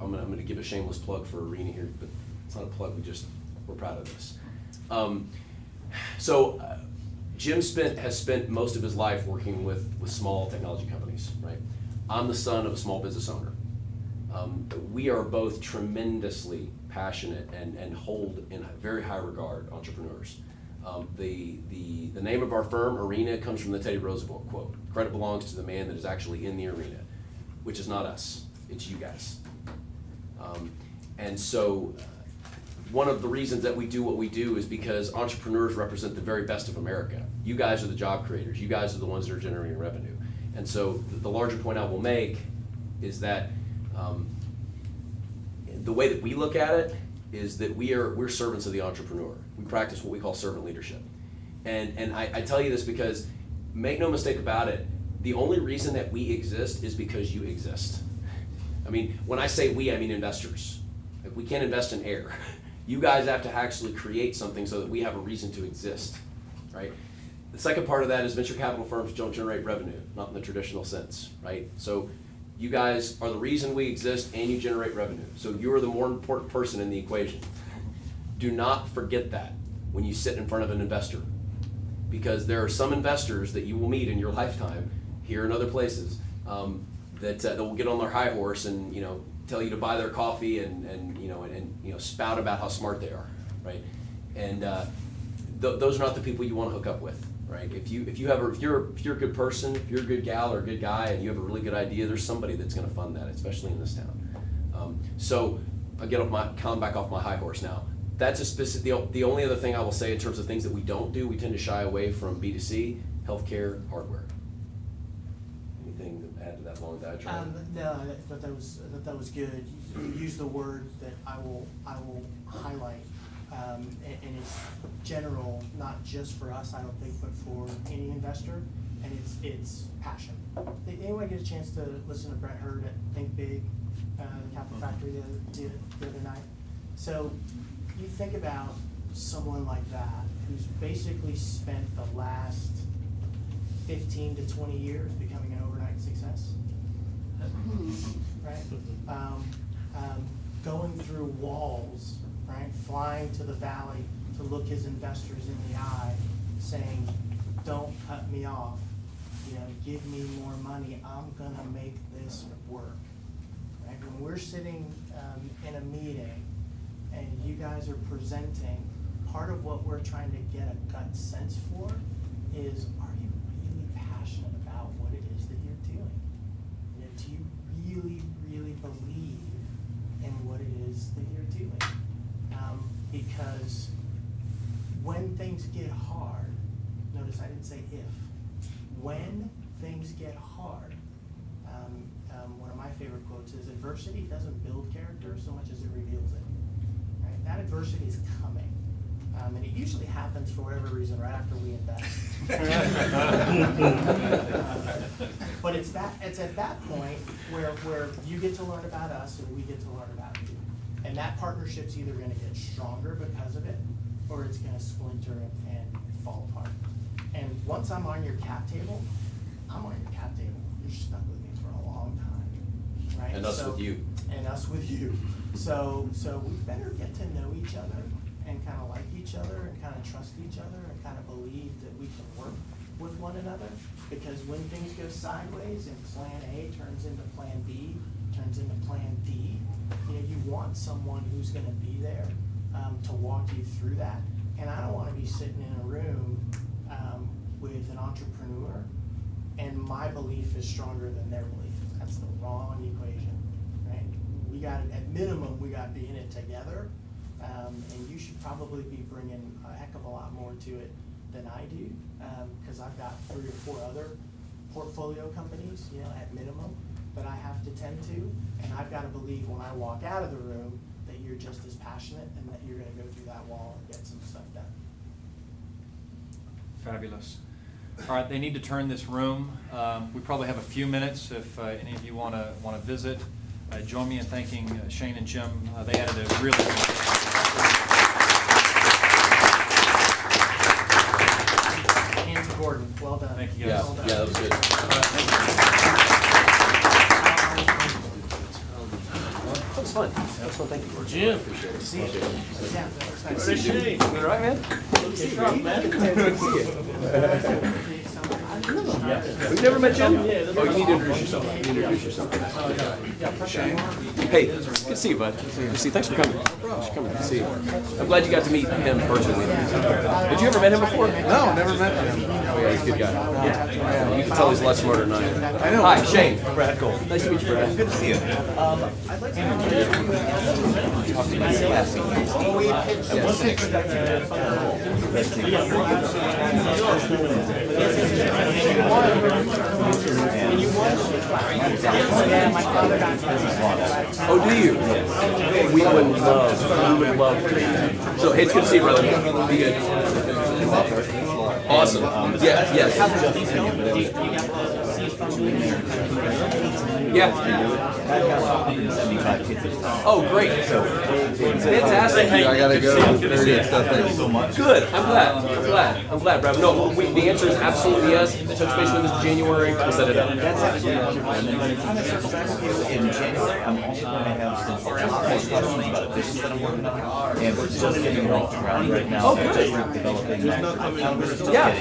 I'm going to give a shameless plug for Arena here, but it's not a plug. We're proud of this. Jim has spent most of his life working with small technology companies, right? I'm the son of a small business owner. We are both tremendously passionate and hold in very high regard entrepreneurs. The name of our firm, Arena, comes from the Teddy Roosevelt quote: "Credit belongs to the man that is actually in the arena," which is not us, it's you guys. One of the reasons that we do what we do is because entrepreneurs represent the very best of America. You guys are the job creators. You guys are the ones that are generating revenue. And so the larger point I will make is that the way that we look at it is that we're servants of the entrepreneur. We practice what we call servant leadership. And I tell you this because, make no mistake about it, the only reason that we exist is because you exist. I mean, when I say we, I mean investors. Like, we can't invest in air. You guys have to actually create something so that we have a reason to exist, right? The second part of that is venture capital firms don't generate revenue, not in the traditional sense, right? So you guys are the reason we exist, and you generate revenue. So you're the more important person in the equation. Do not forget that when you sit in front of an investor, because there are some investors that you will meet in your lifetime here and other places that will get on their high horse and tell you to buy their coffee and spout about how smart they are, right? And those are not the people you want to hook up with, right? If you're a good person, if you're a good gal or a good guy, and you have a really good idea, there's somebody that's going to fund that, especially in this town. So I'll come back off my high horse now. That's a specific. The only other thing I will say in terms of things that we don't do, we tend to shy away from B2C, healthcare, hardware. Anything to add to that long diatribe? No, I thought that was good. You used the word that I will highlight, and it's general, not just for us, I don't think, but for any investor, and it's passion. Did anyone get a chance to listen to Brett Hurd at Think Big, Capital Factory the other night? So you think about someone like that who's basically spent the last 15 to 20 years becoming an overnight success, right? Going through walls, right? Flying to the valley to look his investors in the eye, saying, "Don't cut me off. Give me more money. I'm gonna make this work." Right? When we're sitting in a meeting and you guys are presenting, part of what we're trying to get a gut sense for is, are you really passionate about what it is that you're doing? Do you really, really believe in what it is that you're doing? Because when things get hard, notice I didn't say if, when things get hard, one of my favorite quotes is, adversity doesn't build character so much as it reveals it. Right? That adversity is coming. And it usually happens for whatever reason right after we invest. But it's at that point where you get to learn about us and we get to learn about you. And that partnership's either gonna get stronger because of it, or it's gonna splinter and fall apart. And once I'm on your cap table, I'm on your cap table. You're stuck with me for a long time, right? And us with you. And us with you. So we better get to know each other and kind of like each other and kind of trust each other and kind of believe that we can work with one another. Because when things go sideways and plan A turns into plan B, turns into plan D, you want someone who's gonna be there to walk you through that. And I don't wanna be sitting in a room with an entrepreneur and my belief is stronger than their belief. That's the wrong equation, right? We got, at minimum, we got to be in it together. And you should probably be bringing a heck of a lot more to it than I do, because I've got 3 or 4 other portfolio companies, at minimum, that I have to tend to, and I've got to believe when I walk out of the room that you're just as passionate and that you're going to go through that wall and get some stuff done. Fabulous. All right, they need to turn this room. We probably have a few minutes if any of you want to visit. Join me in thanking Shane and Jim. They added a really and Gordon, well done. Thank you, Yeah, guys. Well done. yeah, that was good. That was fun. That was fun, thank you, Gordon. Jim. Appreciate it. See you. Yeah, it's nice. Good to see you. You all right, man? Good to see you. We've never met Jim? Oh, you need to introduce yourself. You need to introduce yourself. Shane. Hey, good to see you, bud. Good to see you. Thanks for coming. Thanks for coming. Good to see you. I'm glad you got to meet him personally. Did you ever met him before? No, never met him. Oh, yeah, he's a good guy. Yeah. You can tell he's a lot smarter than I am. I know. Hi, Shane. Brad Cole. Nice to meet you, Brad. Good to see you. I'd like to talk to Oh, do you? We would love to. So, hey, it's good to see you, brother. Be good. Awesome. Yeah, yes. Yeah. Oh, great. Fantastic. I gotta go. Very good stuff. Thank you so much. Good. I'm glad, Brad. No, the answer is absolutely yes. Touch base with us in January. We'll set it up. That's actually and then by the time I circle back with you in January, I'm also going to have some questions about a business that I'm working on, and we're just getting it off the ground right now. Oh, good. Just developing that. Yeah.